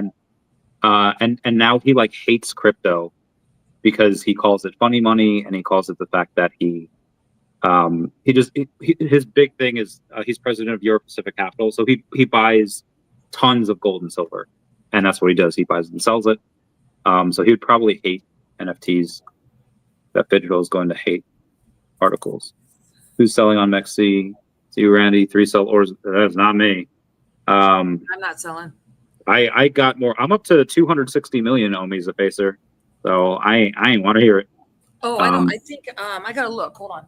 And now he like hates crypto because he calls it funny money, and he calls it the fact that his big thing is he's president of Euro Pacific Capital, so he buys tons of gold and silver. And that's what he does. He buys and sells it. So he would probably hate NFTs. That Digital is going to hate articles. Who's selling on MEXC? See you, Randy. 3 sell orders. That's not me. I'm not selling. I got more. I'm up to 260 million Omi's a facer. So I ain't want to hear it. Oh, I don't. I think I gotta look. Hold on.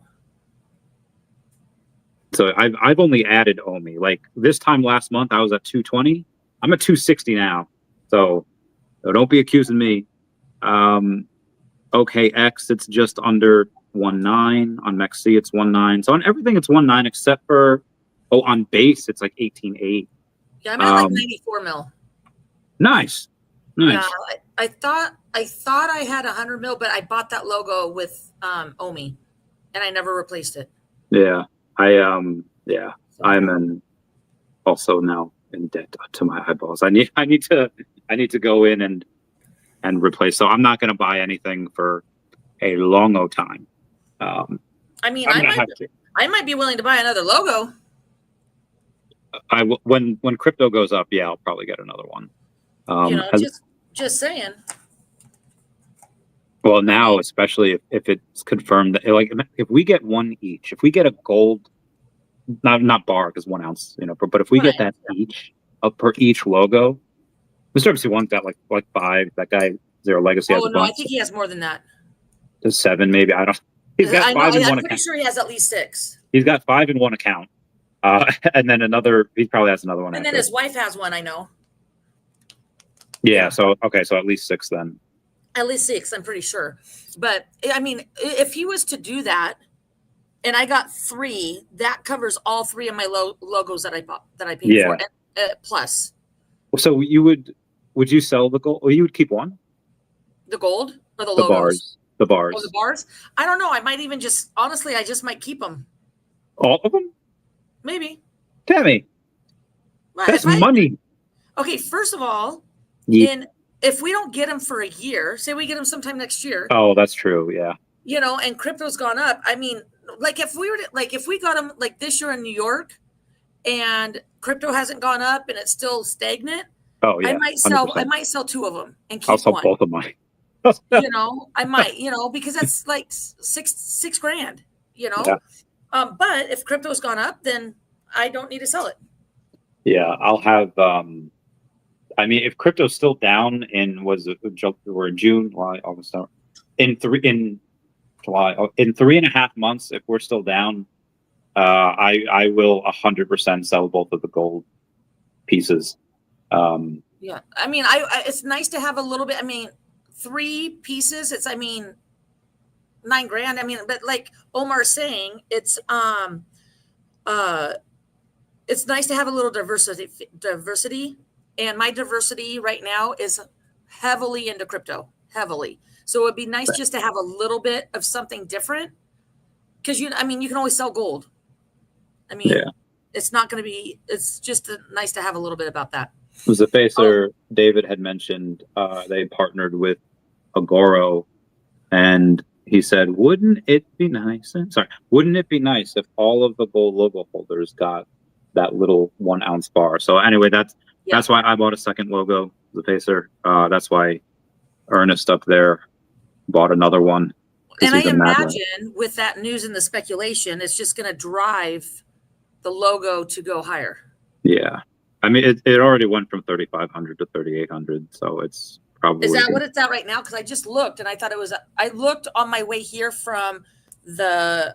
So I've only added Omi. Like this time last month, I was at 220. I'm at 260 now, so don't be accusing me. OKX, it's just under 1.9. On MEXC, it's 1.9. So on everything, it's 1.9 except for on base, it's like 18.8. Yeah, I'm at like 94 mil. Nice. Yeah, I thought I had 100 mil, but I bought that logo with Omi, and I never replaced it. Yeah, I'm also now in debt to my eyeballs. I need to go in and replace. So I'm not going to buy anything for a long time. I mean, I might be willing to buy another logo. When crypto goes up, yeah, I'll probably get another one. Just saying. Well, now especially if it's confirmed that, like, if we get one each, if we get a gold. Not bar because 1 ounce, but if we get that each, per each logo. Mr. MC1's got like 5. That guy Zero Legacy has Oh a no, I bunch. think he has more than that. 7 maybe. I don't. He's got I know, 5 in one I'm pretty account. sure he has at least 6. He's got 5 in one account, and then another. He probably has another one. And after. then his wife has one, I know. Yeah. So okay. So at least 6 then. At least 6, I'm pretty sure. But I mean, if he was to do that, and I got 3, that covers all 3 of my logos that I bought, that I paid for. Plus So would you sell the gold? Or you would keep one? the gold or the The logos? bars. The bars. Oh, the bars? I don't know. I might even just, honestly, I just might keep them. All of them? Maybe. Tammy, Well, that's if I- money. Okay, first of all, Yeah. if we don't get them for a year, say we get them sometime next year, Oh, that's true. Yeah. you know, and crypto's gone up. I mean, like if we got them like this year in New York and crypto hasn't gone up and it's still stagnant, Oh, yeah. I might sell 100%. 2 of them and I'll keep sell one. both of mine. You know, I might, you know, because that's like six grand, you know. Yeah. But if crypto's gone up, then I don't need to sell it. Yeah, I'll have. I mean, if crypto's still down in we're in June, July, August, in July, in 3.5 months, if we're still down, I will 100% sell both of the gold pieces. Yeah, I mean, I it's nice to have a little bit. I mean, 3 pieces. It's 9 grand. I mean, but like Omar's saying, it's nice to have a little diversity. And my diversity right now is heavily into crypto, heavily. So it'd be nice just to have a little bit of something different. Because you can always sell gold. I mean, it's not going to be. It's just nice to have a little bit about that. The facer David had mentioned they partnered with Agoro, and he said, "Wouldn't it be nice? Wouldn't it be nice if all of the gold logo holders got that little 1 ounce bar?" So anyway, that's why I bought a second logo, the facer. That's why Ernest up there bought another one. And I imagine with that news and the speculation, it's just going to drive the logo to go higher. Yeah. I mean, it already went from 3,500 to 3,800, so it's probably. Is that what it's at right now? Because I just looked and I thought it was. I looked on my way here from the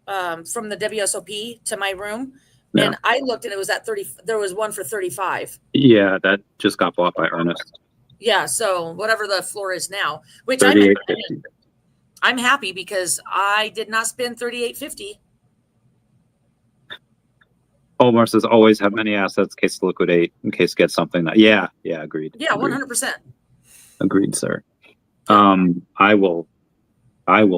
WSOP to my room, and I looked and it was at 30. There was one for 35. Yeah, that just got bought by Ernest. Yeah, so whatever the floor is now, which I'm happy because I did not spend $38.50. Omar says always have many assets in case to liquidate, in case get something that agreed. Yeah, 100%. Agreed, sir. I will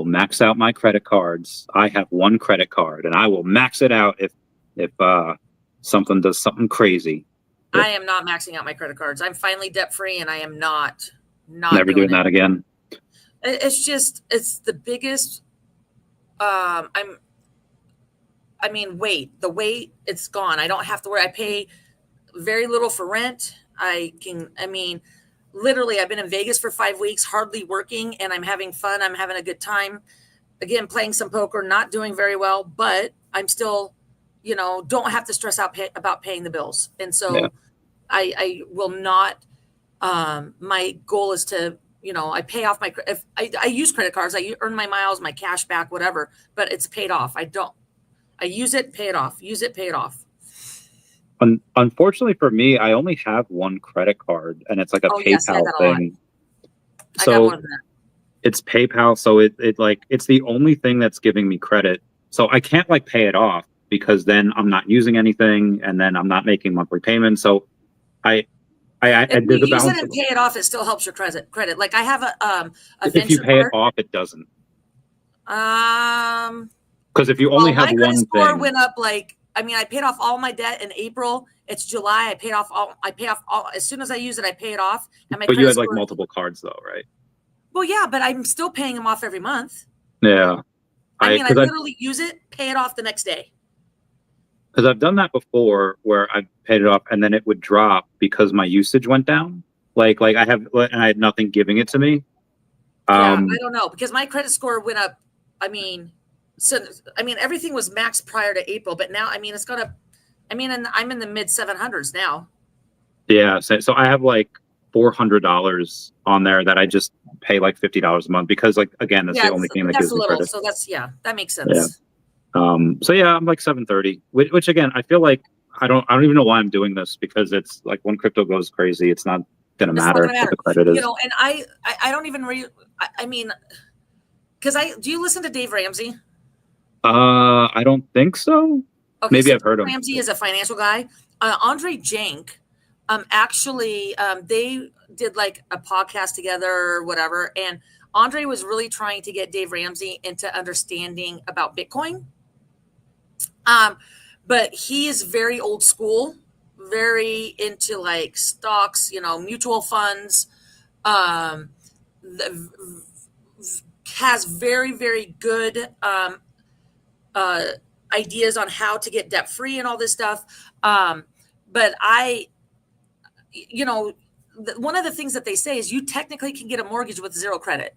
max out my credit cards. I have 1 credit card and I will max it out if something does something crazy. I am not maxing out my credit cards. I'm finally debt free and I am not never doing that again. It's the biggest the weight, it's gone. I don't have to worry. I pay very little for rent. Literally, I've been in Vegas for 5 weeks, hardly working, and I'm having fun. I'm having a good time. Again, playing some poker, not doing very well, but I'm still, don't have to stress out about paying the bills. And so I will not, my goal is to, I pay off if I use credit cards, I earn my miles, my cash back, whatever, but it's paid off. I use it, pay it off. Use it, pay it off. Unfortunately for me, I only have 1 credit card, and it's like a PayPal thing. So I got one of that. It's PayPal, so it's the only thing that's giving me credit. So I can't pay it off because then I'm not using anything, and then I'm not making monthly payments. So if you use it and pay it off, it still helps your credit. Like I have a if you pay it off, it doesn't. Because if you only have one thing, my score went up. I paid off all my debt in April. It's July. I pay off all as soon as I use it. I pay it off. And but you had multiple cards though, right? Well, yeah, but I'm still paying them off every month. Yeah. I literally use it, pay it off the next day. Because I've done that before, where I paid it off and then it would drop because my usage went down. I had nothing giving it to me. I don't know, because my credit score went up. Everything was maxed prior to April, but now, it's gonna, and I'm in the mid 700s now. Yeah, so I have like $400 on there that I just pay like $50 a month because, like, again, that's the only thing that that's gives a me little. credit. So that's that makes sense. Yeah. So yeah, I'm like 730, which again, I feel like I don't even know why I'm doing this, because it's like when crypto goes crazy, it's not gonna It's not matter gonna what matter. the credit is. You know, and I don't even I mean, because do you listen to Dave Ramsey? I don't think so. Okay, Maybe so I've heard Dave him. Ramsey is a financial guy. Andre Jank, actually, they did like a podcast together or whatever, and Andre was really trying to get Dave Ramsey into understanding about Bitcoin. But he is very old school, very into like stocks, you know, mutual funds. Um, has very, very good ideas on how to get debt free and all this stuff. But you know, one of the things that they say is you technically can get a mortgage with zero credit.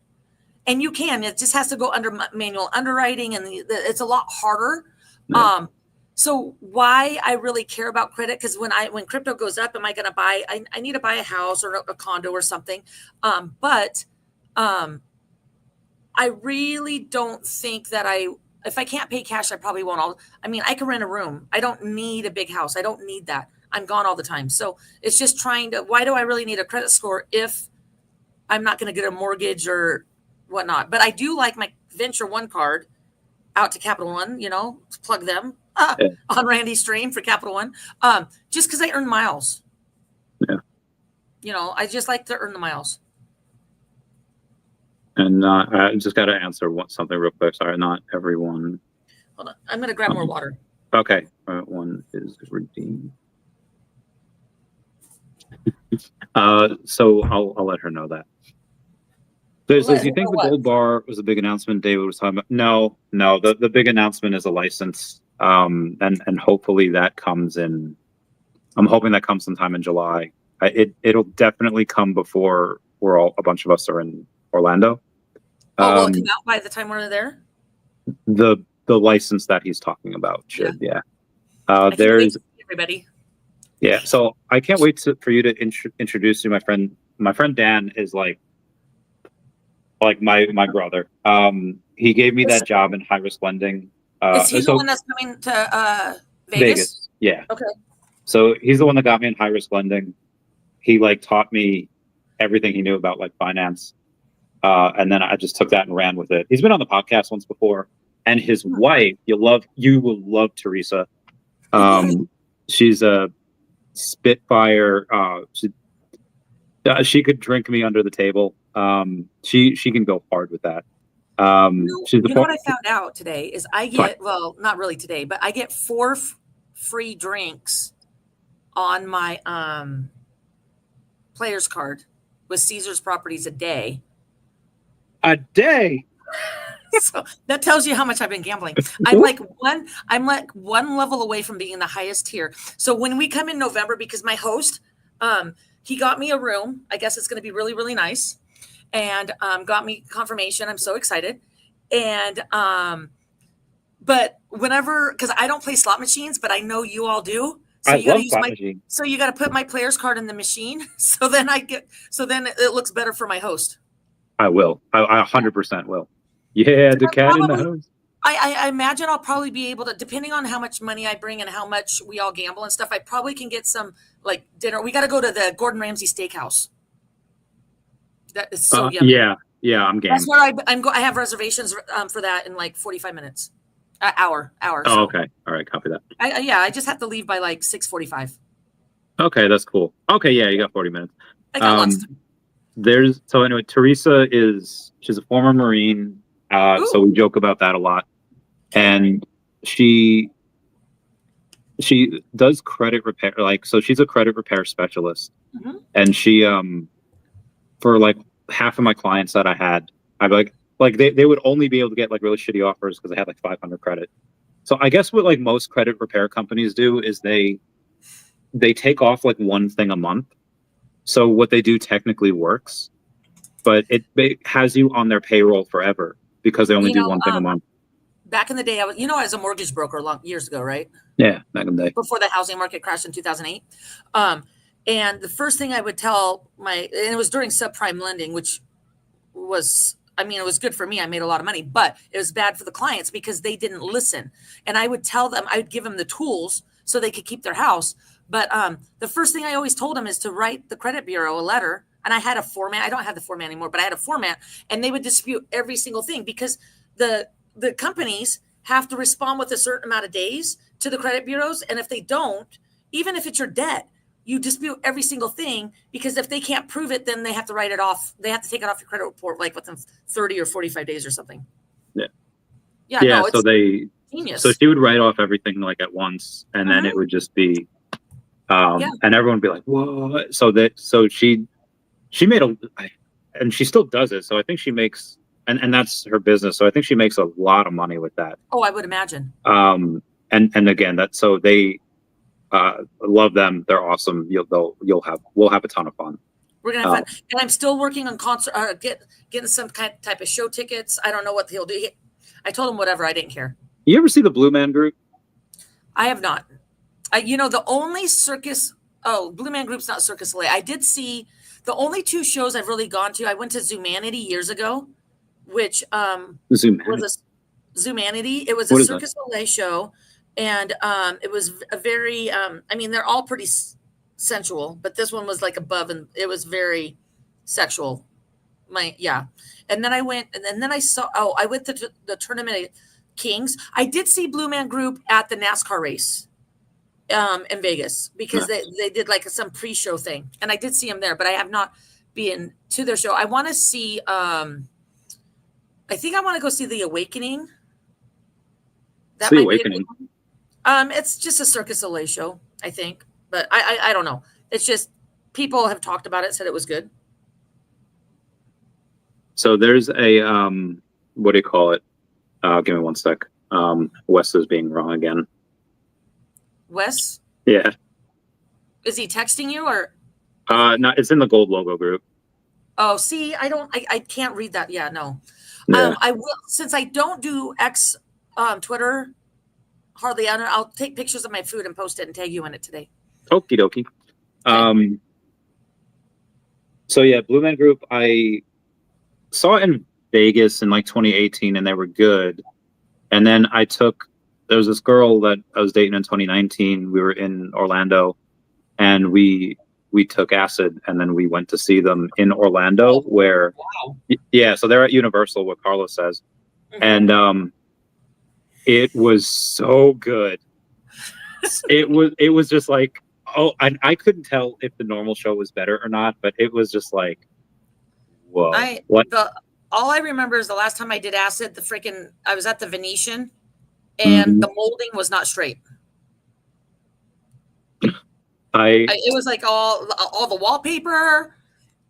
And you can. It just has to go under manual underwriting, and it's a lot harder. Yeah. So why I really care about credit, because when crypto goes up, am I going to buy? I need to buy a house or a condo or something. But I really don't think that if I can't pay cash, I probably won't. I mean, I can rent a room. I don't need a big house. I don't need that. I'm gone all the time. So it's just why do I really need a credit score if I'm not going to get a mortgage or whatnot? But I do like my Venture One card out to Capital One, you know, plug them on Randy's stream for Capital One, just because I earn miles. Yeah. You know, I just like to earn the miles. And I just got to answer something real quick. Sorry, not everyone. Hold on. I'm going to grab more water. Okay. One is redeemed. So I'll let her know that. So do you think the gold bar was a big announcement David was talking about? No. The big announcement is a license. And hopefully that comes in. I'm hoping that comes sometime in July. It'll definitely come before a bunch of us are in Orlando. Will it come out by the time we're there? The license that he's talking about should, yeah. There's everybody. Yeah, so I can't wait for you to introduce you. My friend Dan is like my brother. He gave me that job in high risk lending. Is he the one that's coming to Vegas? Yeah. Okay. So he's the one that got me in high risk lending. He like taught me everything he knew about like finance. And then I just took that and ran with it. He's been on the podcast once before, and his wife, you will love Teresa. She's a spitfire. She could drink me under the table. She can go hard with that. You know what I found out today is I get, well, not really today, but I get 4 free drinks on my player's card with Caesar's Properties a day. A day. So that tells you how much I've been gambling. I'm like one level away from being the highest tier. So when we come in November, because my host, he got me a room. I guess it's going to be really, really nice, and got me confirmation. I'm so excited. And but whenever, because I don't play slot machines, but I know you all do. So you got to use so you got to put my player's card in the machine. So then it looks better for my host. I will. I 100% will. Yeah, Dacat in the house. I imagine I'll probably be able to, depending on how much money I bring and how much we all gamble and stuff, I probably can get some like dinner. We got to go to the Gordon Ramsay Steakhouse. That is so yummy. Yeah, I'm game. That's where I have reservations for that in like 45 minutes, hour. Oh, so. Okay. All right. Copy that. I just have to leave by like 6:45. Okay, that's cool. Okay, yeah, you got 40 minutes. I got lots of time. So anyway, Teresa she's a former Marine. So we joke about that a lot. And she does credit repair, so she's a credit repair specialist. Mm-hmm. And she for like half of my clients that I had, I'd be like they would only be able to get like really shitty offers because they had like 500 credit. So I guess what like most credit repair companies do is they take off like one thing a month. So what they do technically works, but it has you on their payroll forever because they only do one thing a month. Back in the day, I was a mortgage broker years ago, right? Yeah, back in the day. Before the housing market crashed in 2008. And the first thing I would tell and it was during subprime lending, which was, I mean, it was good for me. I made a lot of money, but it was bad for the clients because they didn't listen. And I would tell them, I would give them the tools so they could keep their house. But the first thing I always told them is to write the credit bureau a letter. And I had a format. I don't have the format anymore, but I had a format, and they would dispute every single thing because the companies have to respond with a certain amount of days to the credit bureaus. And if they don't, even if it's your debt, you dispute every single thing, because if they can't prove it, then they have to write it off. They have to take it off your credit report like within 30 or 45 days or something. Yeah. Yeah. Yeah. No, So genius. so she would write off everything like at once, and then it would just be, and everyone would be like, "What?" So she made and she still does it. So I think she makes, and that's her business. So I think she makes a lot of money with that. Oh, I would imagine. And again, they, love them. They're awesome. We'll have a ton of fun. We're gonna have fun. And I'm still working on getting some type of show tickets. I don't know what he'll do. I told him whatever. I didn't care. You ever see the Blue Man Group? I have not. The only circus. Oh, Blue Man Group's not Circus LA. I did see the only two shows I've really gone to. I went to Zumanity years ago, which was a Zumanity. It was a Circus LA show, and it was a very. I mean, they're all pretty sensual, but this one was like above, and it was very sexual. And then I went, and then I saw. Oh, I went to the Tournament of Kings. I did see Blue Man Group at the NASCAR race. In Vegas, because they did like some pre-show thing, and I did see them there, but I have not been to their show. I want to see. I think I want to go see The Awakening. That The Awakening. It's just a Circus LA show, I think, but I don't know. It's just people have talked about it, said it was good. So there's a what do you call it? Give me one sec. Wes is being wrong again. Wes? Yeah. Is he texting you or? No, it's in the gold logo group. Oh, see, I can't read that. Yeah, no. Yeah. I will, since I don't do X Twitter hardly. I'll take pictures of my food and post it and tag you in it today. Okie dokie. So yeah, Blue Man Group, I saw it in Vegas in like 2018, and they were good. And then there was this girl that I was dating in 2019. We were in Orlando, and we took acid, and then we went to see them in Orlando, where, yeah, so they're at Universal, what Carlos says. Mm-hmm. And it was so good. It was just like, I couldn't tell if the normal show was better or not, but it was just like, whoa. All I remember is the last time I did acid, I was at the Venetian, and the molding was not straight. It was like all the wallpaper.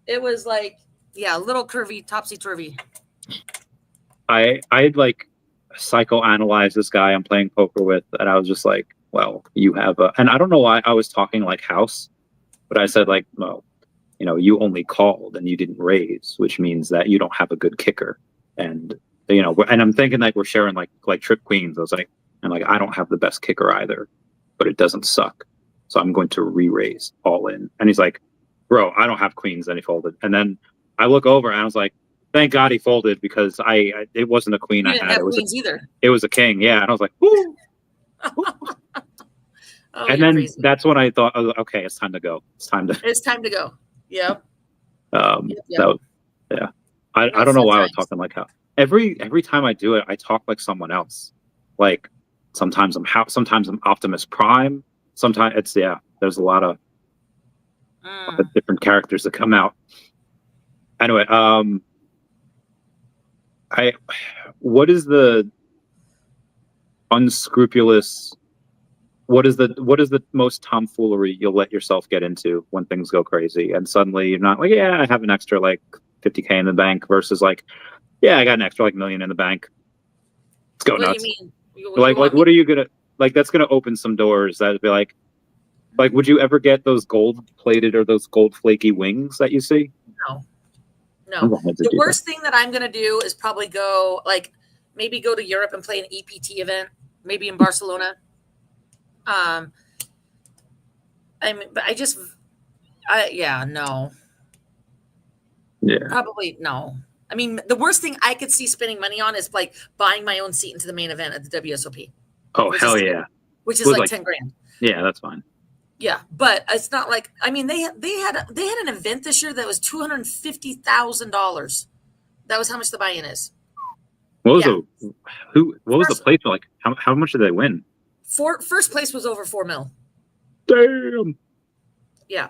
It was like, yeah, a little curvy, topsy-turvy. I had like psychoanalyzed this guy I'm playing poker with, and I was just like, well, you have and I don't know why I was talking like house, but I said like, well, you only called and you didn't raise, which means that you don't have a good kicker. And, and I'm thinking like we're sharing like trip queens. I was like, I don't have the best kicker either, but it doesn't suck. So I'm going to re-raise all in. And he's like, bro, I don't have queens. Then he folded. And then I look over and I was like, thank God he folded, because it wasn't a queen I had. It was either. It was a king. Yeah. And I was like, woo. And then crazy. That's when I thought, oh, okay, it's time to go. It's time to go. Yep. Yeah. I don't know why I was talking like how every time I do it, I talk like someone else. Like sometimes I'm Optimus Prime. Sometimes there's a lot of different characters that come out. Anyway, what is the unscrupulous? What is the most tomfoolery you'll let yourself get into when things go crazy, and suddenly you're not like, yeah, I have an extra like $50K in the bank, versus like, yeah, I got an extra like $1 million in the bank. Let's go nuts. What do you mean? What are you gonna like? That's gonna open some doors. That'd be like, would you ever get those gold plated or those gold flaky wings that you see? No. The worst thing that I'm gonna do is probably go to Europe and play an EPT event, maybe in Barcelona. But Yeah, no, Yeah. probably no. I mean, the worst thing I could see spending money on is like buying my own seat into the main event at the WSOP. Oh, Which hell is, yeah. which is Was like like 10 grand. Yeah, that's fine. Yeah, but it's not like, I mean, they had an event this year that was $250,000. That was how much the buy-in is. What was Yeah. what was the place like? How much did they win? First place was over $4 million. Damn. Yeah.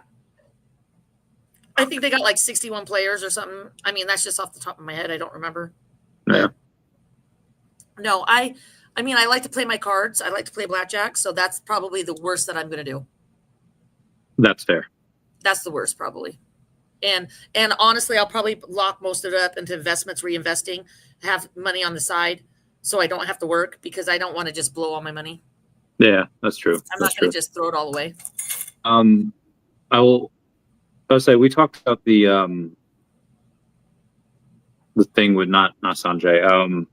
I think they got like 61 players or something. I mean, that's just off the top of my head. I don't remember. Yeah. No, I mean, I like to play my cards. I like to play blackjack. So that's probably the worst that I'm going to do. That's fair. That's the worst, probably. And honestly, I'll probably lock most of it up into investments, reinvesting, have money on the side so I don't have to work because I don't want to just blow all my money. Yeah, that's true. I'm not going to just throw it all away. I'll say we talked about the thing with not Sanjay,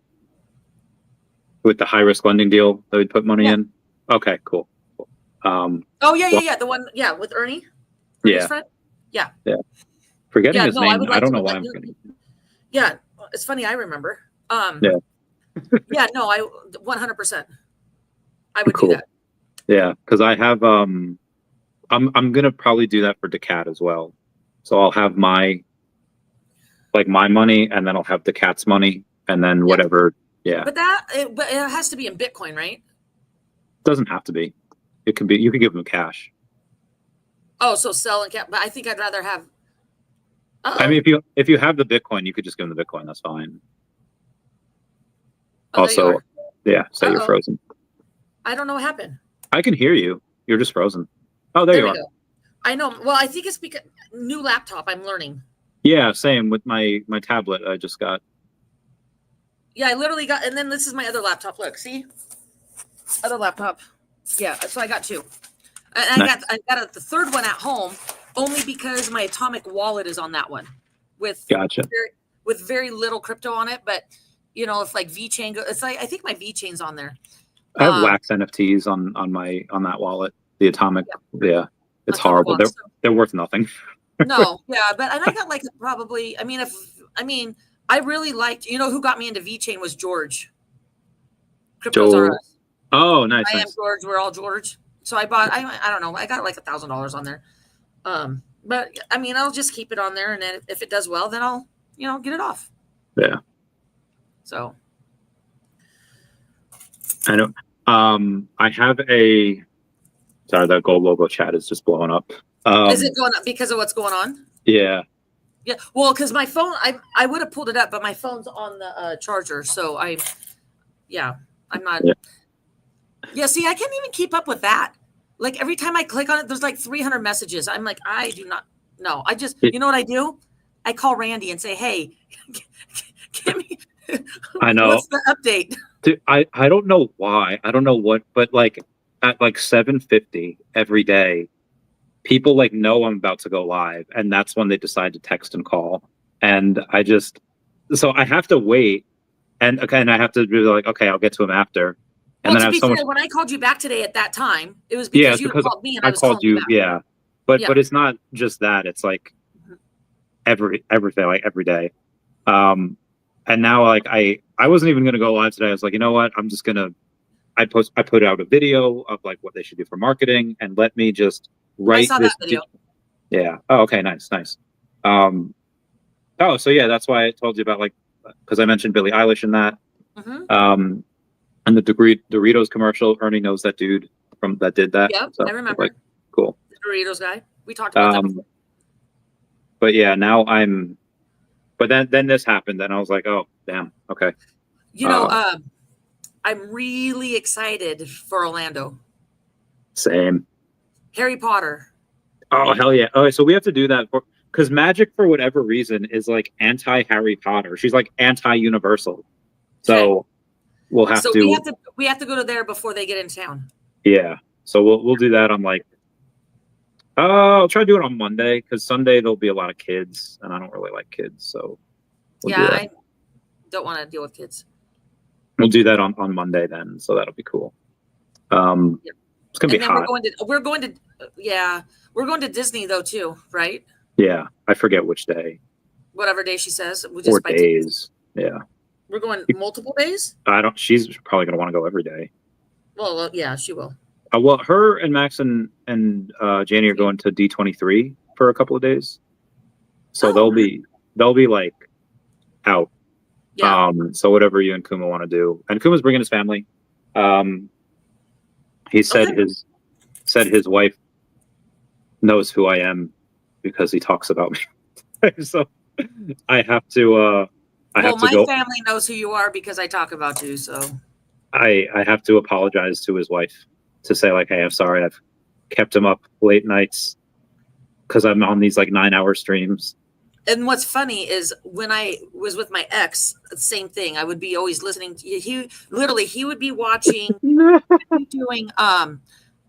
with the high risk lending deal that we put money in. Okay, cool. Oh yeah. The one, with Ernie. Yeah. Friend? Yeah. Forgetting his name. I don't know why I'm forgetting. Yeah, it's funny. I remember. Yeah. Yeah. No, I 100%. I would do that. Yeah, because I have I'm gonna probably do that for Dacat as well. So I'll have my money, and then I'll have Dacat's money, and then whatever. Yeah. But but it has to be in Bitcoin, right? Doesn't have to be. It could be. You could give them cash. Oh, so sell and cash. But I think I'd rather have. I mean, if you have the Bitcoin, you could just give them the Bitcoin. That's fine. Oh, also, say you're frozen. I don't know what happened. I can hear you. You're just frozen. Oh, there you are. Go. I know. Well, I think it's because new laptop. I'm learning. Yeah, same with my tablet. I just got. Yeah, I literally got, and then this is my other laptop. Look, see, other laptop. Yeah, so I got two, and nice. I got the third one at home only because my Atomic wallet is on that one, with very little crypto on it. But if like VeChain go, it's like I think my VeChain's on there. I have wax NFTs on that wallet. The Atomic, it's horrible. They're worth nothing. No, but and I got like probably. I really liked. Who got me into VeChain was George. Cryptos are us. Oh, nice. I am George. We're all George. So I bought. I don't know. I got like $1,000 on there. But I mean, I'll just keep it on there, and then if it does well, then I'll get it off. Yeah. So. I know. I have a. Sorry, that gold logo chat is just blowing up. Is it going up because of what's going on? Yeah. Yeah. Well, because my phone, I would have pulled it up, but my phone's on the charger, so I'm not. Yeah. See, I can't even keep up with that. Like every time I click on it, there's like 300 messages. I'm like, I do not. No, I just. You know what I do? I call Randy and say, "Hey, give me." I know. What's the update? Dude, I don't know why. I don't know what, but like at like 7:50 every day, people like know I'm about to go live, and that's when they decide to text and call. And so I have to wait, and I have to be like, okay, I'll get to him after. And well, then to be fair, when I called you back today at that time, it was because you called me and I was called you. Yeah, but it's not just that. It's like everything, like every day. And now like I wasn't even gonna go live today. I was like, you know what? I'm just gonna. I put out a video of like what they should do for marketing, and let me just write I saw this. That video. Yeah. Oh, okay. Nice. Oh, so yeah, that's why I told you about like because I mentioned Billie Eilish in that. Mm-hmm. And the Doritos commercial. Ernie knows that dude that did that. Yep, so, I remember. like, cool. The Doritos guy. We talked about that before. But yeah, now I'm. But then this happened, and I was like, oh damn, okay. I'm really excited for Orlando. Same. Harry Potter. Oh hell yeah! Oh, so we have to do that because Magic, for whatever reason, is like anti-Harry Potter. She's like anti-Universal. So we'll have to. So we have to go to there before they get in town. Yeah. So we'll do that on like. I'll try to do it on Monday because Sunday there'll be a lot of kids, and I don't really like kids, so. I don't want to deal with kids. We'll do that on Monday then, so that'll be cool. It's gonna be And then hot. we're going to Disney though too, right? Yeah, I forget which day Whatever day she says. We or just buy days. Yeah, We're going multiple days. I don't. She's probably gonna want to go every day. Well, yeah, she will. Well, her and Max and Janie are going to D23 for a couple of days, so Oh, they'll be like out. yeah. So whatever you and Kuma want to do, and Kuma's bringing his family. He said Okay. his wife knows who I am because he talks about me. So I have to Well, my go. family knows who you are because I talk about you. So I have to apologize to his wife to say like, hey, I'm sorry, I've kept him up late nights because I'm on these like 9-hour streams. And what's funny is when I was with my ex, same thing. I would be always listening to he would be watching doing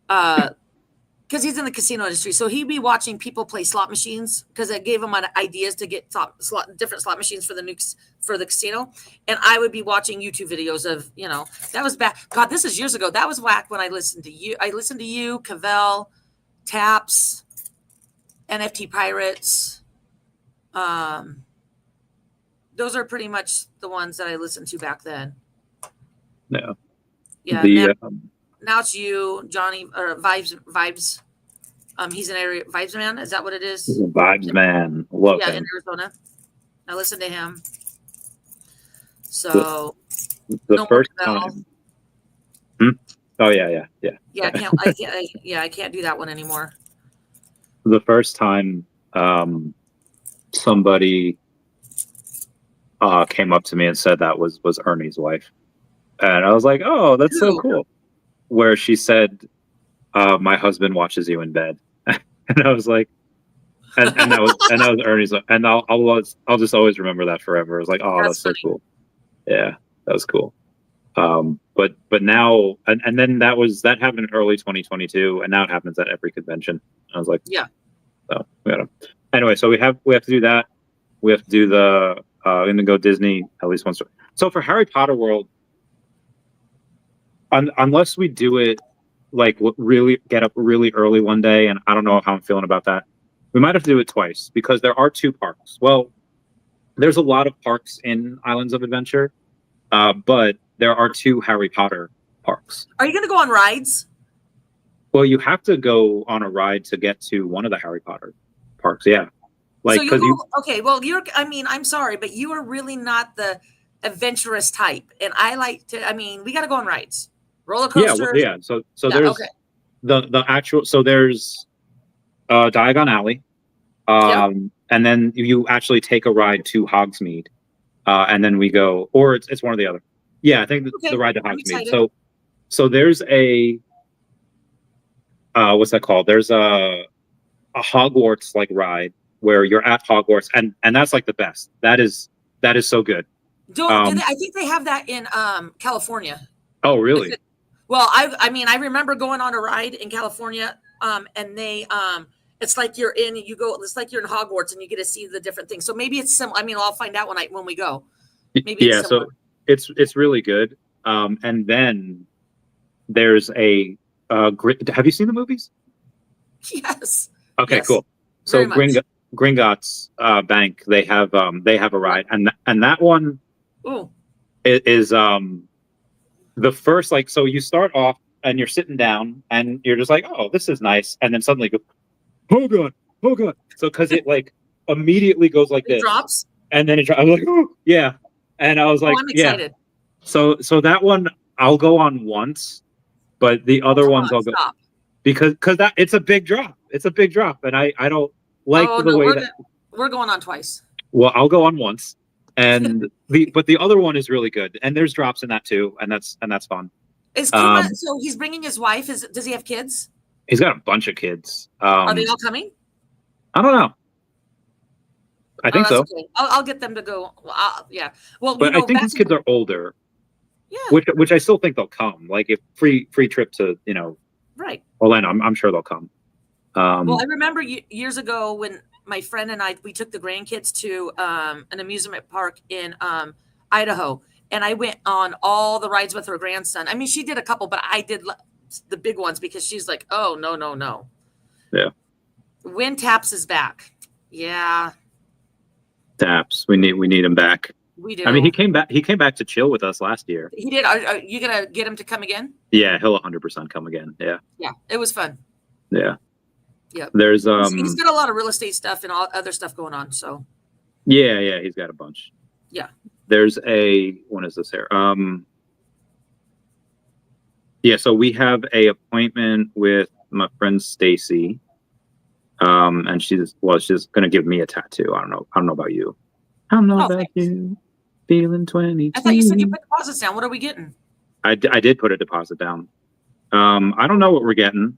because he's in the casino industry, so he'd be watching people play slot machines because it gave him ideas to get different slot machines for the casino, and I would be watching YouTube videos of that was back. God, this is years ago. That was back when I listened to you. I listened to you, Cavell, Taps, NFT Pirates. Those are pretty much the ones that I listened to back then. Yeah. Yeah. Now it's you, Johnny, or Vibes. He's an area Vibes man. Is that what it is? Vibes man. Love him. In Arizona. I listen to him. So the first time. Oh yeah. I can't do that one anymore. The first time somebody came up to me and said that was Ernie's wife, and I was like, oh, that's so cool. Where she said, my husband watches you in bed. And I was like, and that was Ernie's, and I'll just always remember that forever. I was like, oh, that's so cool. Yeah, that was cool. But now, and then that happened in early 2022, and now it happens at every convention. I was like, yeah. So we gotta. Anyway, so we have to do that. We have to do the going to go Disney at least once. So for Harry Potter World, unless we do it like really get up really early one day, and I don't know how I'm feeling about that. We might have to do it twice because there are 2 parks. Well, there's a lot of parks in Islands of Adventure, but there are 2 Harry Potter parks. Are you going to go on rides? Well, you have to go on a ride to get to one of the Harry Potter parks. Yeah. Like, okay. Well, I'm sorry, but you are really not the adventurous type. And I like to, we got to go on rides. Roller coasters. Yeah. So there's the actual, so there's Diagon Alley. And then you actually take a ride to Hogsmeade. And then we go, or it's one or the other. Yeah, I think the ride to Hogsmeade. So there's a, what's that called? There's a Hogwarts like ride where you're at Hogwarts, and that's like the best. That is so good. I think they have that in California. Oh, really? I remember going on a ride in California, and they it's like you're in Hogwarts and you get to see the different things. So maybe it's similar. I'll find out when we go. Maybe it's similar. So it's really good. And then there's a have you seen the movies? Yes. Okay, yes. Cool. So Gringotts Bank, they have a ride, and that one is the first, like, so you start off and you're sitting down and you're just like, oh, this is nice, and then suddenly go, oh god. So because it like immediately goes like this, drops, and then I'm like, oh yeah, and I was like, I'm excited. So that one I'll go on once, but the other ones I'll go because that it's a big drop. It's a big drop, and I don't like the way that we're going on twice. Well, I'll go on once, and but the other one is really good, and there's drops in that too, and that's fun. Is Kuma, so he's bringing his wife? Does he have kids? He's got a bunch of kids. Are they all coming? I don't know. I think so. Okay. I'll get them to go. Yeah. Well, but I think his kids are older. Yeah. Which I still think they'll come. Like if free trip to right. Orlando, I'm sure they'll come. Well, I remember years ago when my friend and we took the grandkids to an amusement park in Idaho, and I went on all the rides with her grandson. She did a couple, but I did the big ones because she's like, oh no. Yeah. When Taps is back. Yeah. Taps. We need him back. We do. I mean, he came back to chill with us last year. He did. Are you gonna get him to come again? Yeah, he'll 100% come again. Yeah. Yeah, it was fun. Yeah. Yep. There's he's got a lot of real estate stuff and all other stuff going on. So. Yeah, he's got a bunch. Yeah. There's when is this here? Yeah, so we have a appointment with my friend Stacy. And she's gonna give me a tattoo. I don't know about you. I don't know about you. Feeling 20. I thought you said you put deposits down. What are we getting? I did put a deposit down. I don't know what we're getting.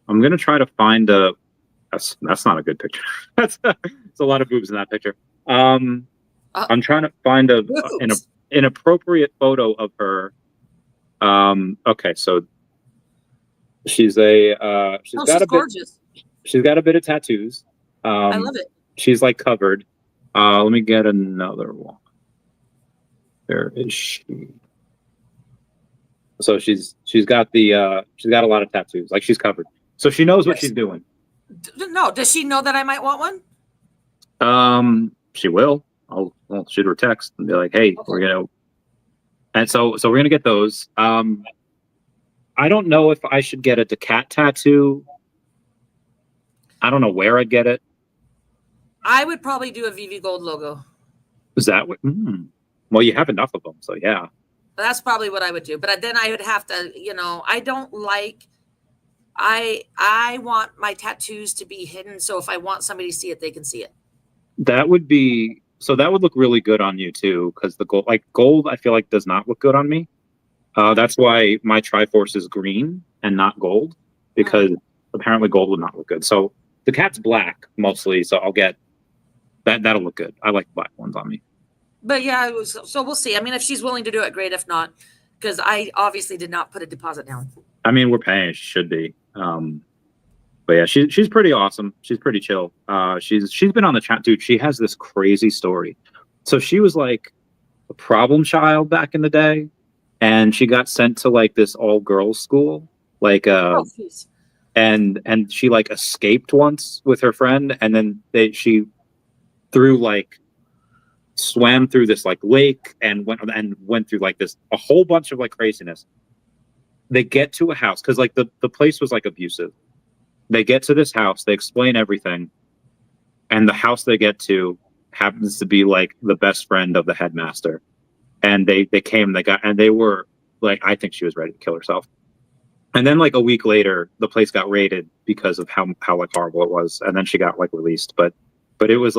I'm gonna try to find that's not a good picture. It's a lot of boobs in that picture. I'm trying to find an appropriate photo of her. Okay, so she's gorgeous. She's got a bit of tattoos. I love it. She's like covered. Let me get another one. Where is she? So she's got a lot of tattoos. Like she's covered. So she knows what she's doing. No, does she know that I might want one? She will. I'll shoot her a text and be like, hey, we're gonna. And so we're gonna get those. I don't know if I should get a Dacat tattoo. I don't know where I'd get it. I would probably do a Veve Gold logo. Is that what? Well, you have enough of them, so yeah. That's probably what I would do. But then I would have to, I don't like. I want my tattoos to be hidden, so if I want somebody to see it, they can see it. That would look really good on you too, because the gold, I feel like does not look good on me. That's why my Triforce is green and not gold, because apparently gold would not look good. So the cat's black mostly, so I'll get that. That'll look good. I like black ones on me. But yeah, so we'll see. I mean, if she's willing to do it, great. If not, because I obviously did not put a deposit down. I mean, we're paying. She should be. But yeah, she's pretty awesome. She's pretty chill. She's been on the chat, dude. She has this crazy story. So she was like a problem child back in the day, and she got sent to like this all girls school, and she like escaped once with her friend, and then she swam through this like lake and went through like a whole bunch of like craziness. They get to a house because like the place was like abusive. They get to this house, they explain everything, and the house they get to happens to be like the best friend of the headmaster. And they were like, I think she was ready to kill herself. And then like a week later, the place got raided because of how like horrible it was. And then she got like released. But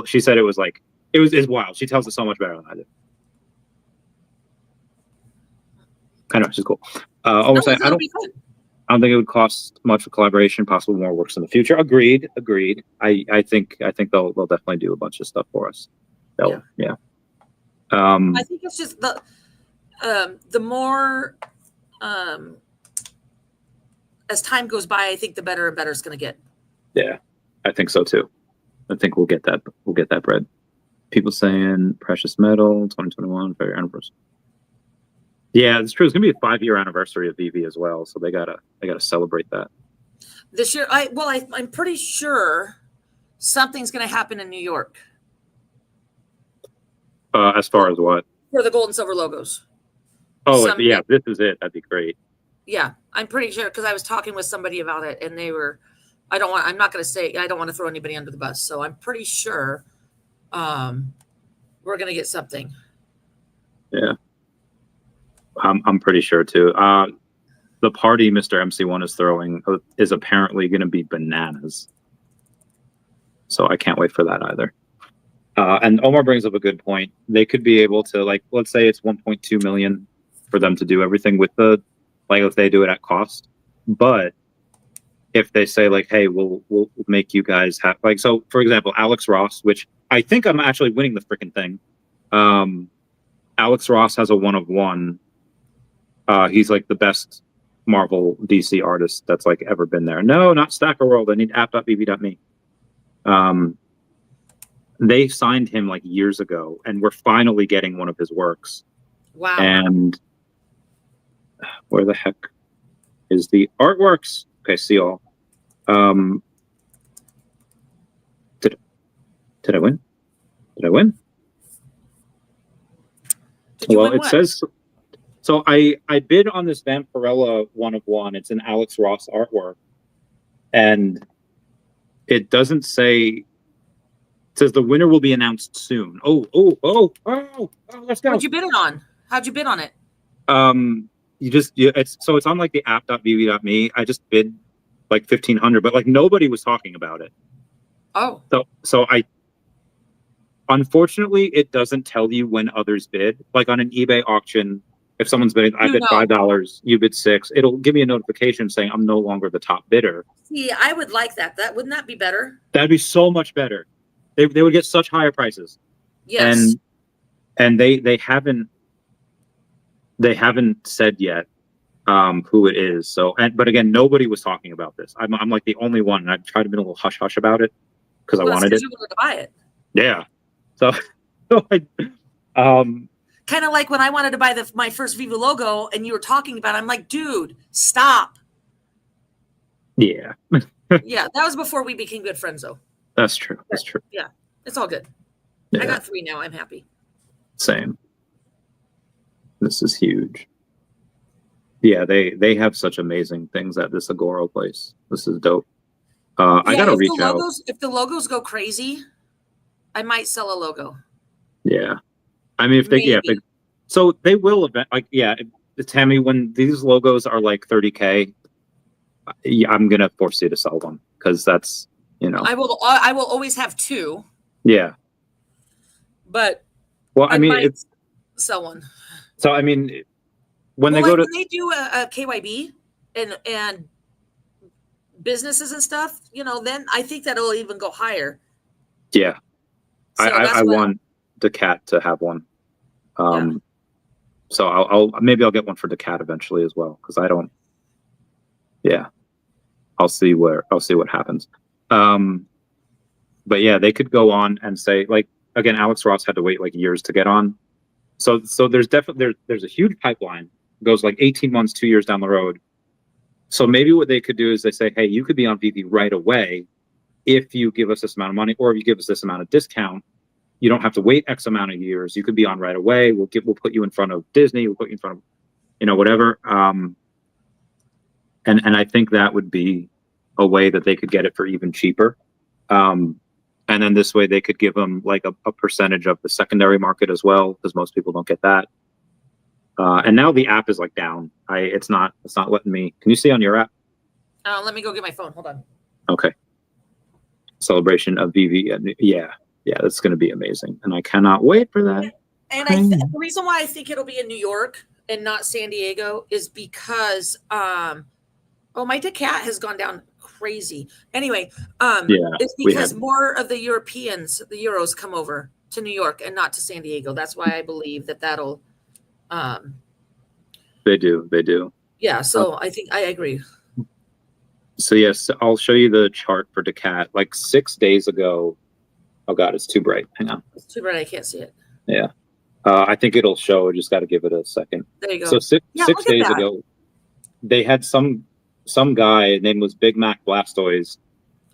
she said it's wild. She tells it so much better than I did. I know, she's cool. I don't think it would cost much for collaboration, possibly more works in the future. Agreed. I think they'll definitely do a bunch of stuff for us. Yeah. I think it's just the more as time goes by, I think the better and better it's going to get. Yeah, I think so too. I think we'll get that. We'll get that bread. People saying precious metal 2021 for your anniversary. Yeah, it's true. It's gonna be a 5-year anniversary of Veve as well, so they gotta celebrate that this year. I'm pretty sure something's gonna happen in New York. As far as what? For the gold and silver logos. Oh, yeah, this is it. That'd be great. Yeah, I'm pretty sure because I was talking with somebody about it, and they were. I don't want to throw anybody under the bus, so I'm pretty sure we're gonna get something. Yeah. I'm pretty sure too. The party Mr. MC1 is throwing is apparently going to be bananas. So I can't wait for that either. And Omar brings up a good point. They could be able to, like, let's say it's 1.2 million for them to do everything with if they do it at cost. But if they say like, hey, we'll make you guys have, like, so for example, Alex Ross, which I think I'm actually winning the freaking thing. Alex Ross has a 1-of-1. He's like the best Marvel DC artist that's like ever been there. No, not Stacker World. I need app.vv.me. They signed him like years ago, and we're finally getting one of his works. Wow. And where the heck is the artworks. Okay, see all. Did I win? Did I win? Did you Well, win it what? says so. I bid on this Vampirella 1 of 1. It's an Alex Ross artwork, and it doesn't say. It says the winner will be announced soon. Oh, let's go. What'd you bid it on? How'd you bid on it? It's on like the app.vv.me. I just bid like 1,500, but like nobody was talking about it. Oh, So unfortunately, it doesn't tell you when others bid. Like on an eBay auction, if someone's bidding, I You bid know. $5, you bid $6. It'll give me a notification saying I'm no longer the top bidder. see, I would like that. Wouldn't that be better? That'd be so much better. They would get such higher prices. Yes. And they haven't said yet who it is. So but again, nobody was talking about this. I'm like the only one, and I've tried to be a little hush hush about it because I wanted it. You wanted to buy it. Yeah. So Kind of like when I wanted to buy my first Veve logo, and you were talking about it, I'm like, dude, stop. yeah. Yeah, that was before we became good friends, though. That's true. That's true. Yeah, it's all good. Yeah. I got 3 now. I'm happy. Same. This is huge. Yeah, they have such amazing things at this Agoro place. This is dope. I gotta reach out. If the logos go crazy, I might sell a logo. Yeah, I mean, so they will event Tammy, when these logos are like 30K, I'm gonna force you to sell one because that's I will always have 2. Yeah. But well, I mean, sell one. So I mean, when they do a KYB and businesses and stuff, then I think that'll even go higher. Yeah. So I want Dacat to have one. So I'll get one for Dacat eventually as well, because I don't. Yeah, I'll see what happens. But yeah, they could go on and say, like, again, Alex Ross had to wait like years to get on. So there's definitely there's a huge pipeline, goes like 18 months, 2 years down the road. So maybe what they could do is they say, hey, you could be on VV right away if you give us this amount of money, or if you give us this amount of discount. You don't have to wait X amount of years. You could be on right away. We'll put you in front of Disney. We'll put you in front of, whatever. And I think that would be a way that they could get it for even cheaper. And then this way they could give them like a percentage of the secondary market as well, because most people don't get that. And now the app is like down. It's not letting me. Can you see on your app? Let me go get my phone. Hold on. Okay. Celebration of VV. Yeah, that's going to be amazing, and I cannot wait for that. And the reason why I think it'll be in New York and not San Diego is because my Dacat has gone down crazy. Anyway, it's because more of the Europeans, the Euros, come over to New York and not to San Diego. That's why I believe that'll. They do. Yeah, so I think I agree. So yes, I'll show you the chart for Dacat. Like 6 days ago. Oh God, it's too bright. Hang on. It's too bright. I can't see it. Yeah. I think it'll show. Just got to give it a second. There you go. So six days ago, they had some guy, his name was Big Mac Blastoise,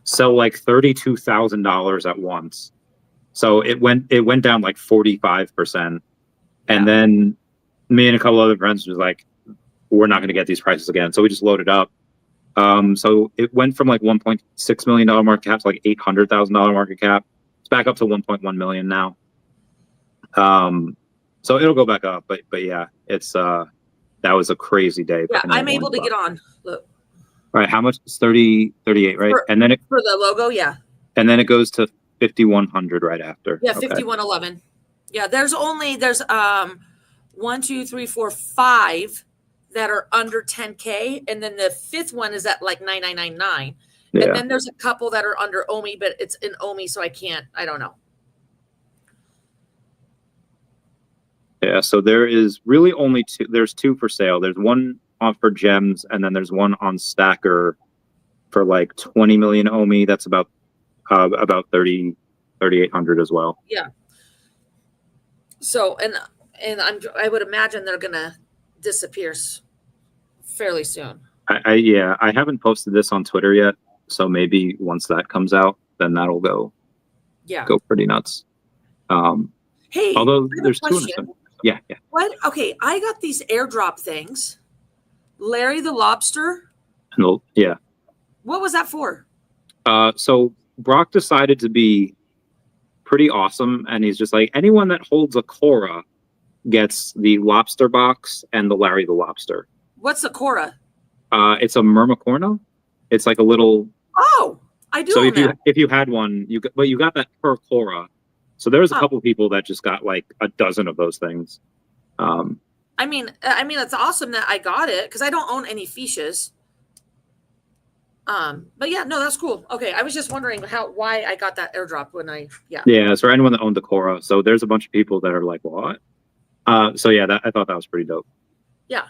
sell like $32,000 at once. So it went down like 45%. And then me and a couple other friends was like, we're not going to get these prices again. So we just loaded up. So it went from like $1.6 million market cap to like $800,000 market cap. It's back up to 1.1 million now. So it'll go back up, but yeah, it's that was a crazy day. Yeah, I'm able to get on. Look. All right, how much? It's 38, right? And then for the logo, yeah. And then it goes to 5,100 right after. Yeah, 5,111. Yeah, there's 1, 2, 3, 4, 5 that are under 10K, and then the 5th one is at like 9,999. Yeah. And then there's a couple that are under OMI, but it's in OMI, so I don't know. Yeah, so there is really only two. There's 2 for sale. There's one on for gems, and then there's one on Stacker for like 20 million OMI. That's about 3,800 as well. Yeah. So I would imagine they're gonna disappear fairly soon. Yeah, I haven't posted this on Twitter yet, so maybe once that comes out, then that'll go pretty nuts. Hey, Although I have a there's two in question. the yeah. What? Okay, I got these airdrop things. Larry the Lobster. No, yeah. What was that for? So Brock decided to be pretty awesome, and he's just like, anyone that holds a Cora gets the lobster box and the Larry the Lobster. What's a Cora? It's a Mermicorno. It's like a little. Oh, I do. So own that. if you had one, you got that per Cora. So there's a couple people that just got like a dozen of those things. I mean, it's awesome that I got it because I don't own any fiches. But yeah, no, that's cool. Okay, I was just wondering why I got that airdrop when Yeah, so anyone that owned the Cora. So there's a bunch of people that are like, what? So yeah, I thought that was pretty dope. Yeah.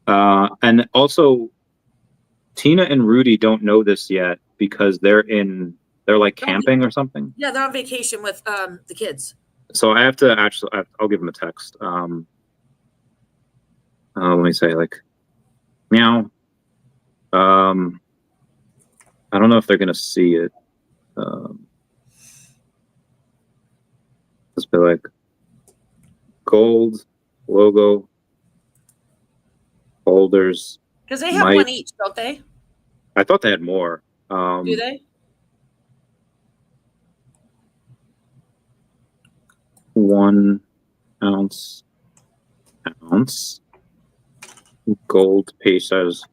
And also, Tina and Rudy don't know this yet because they're like camping or something. Yeah, they're on vacation with the kids. So I have to I'll give them a text. Let me say like, meow. I don't know if they're gonna see it. Let's be like gold logo holders. Because they have one each, don't they? I thought they had more. Do they? 1 ounce gold pesos.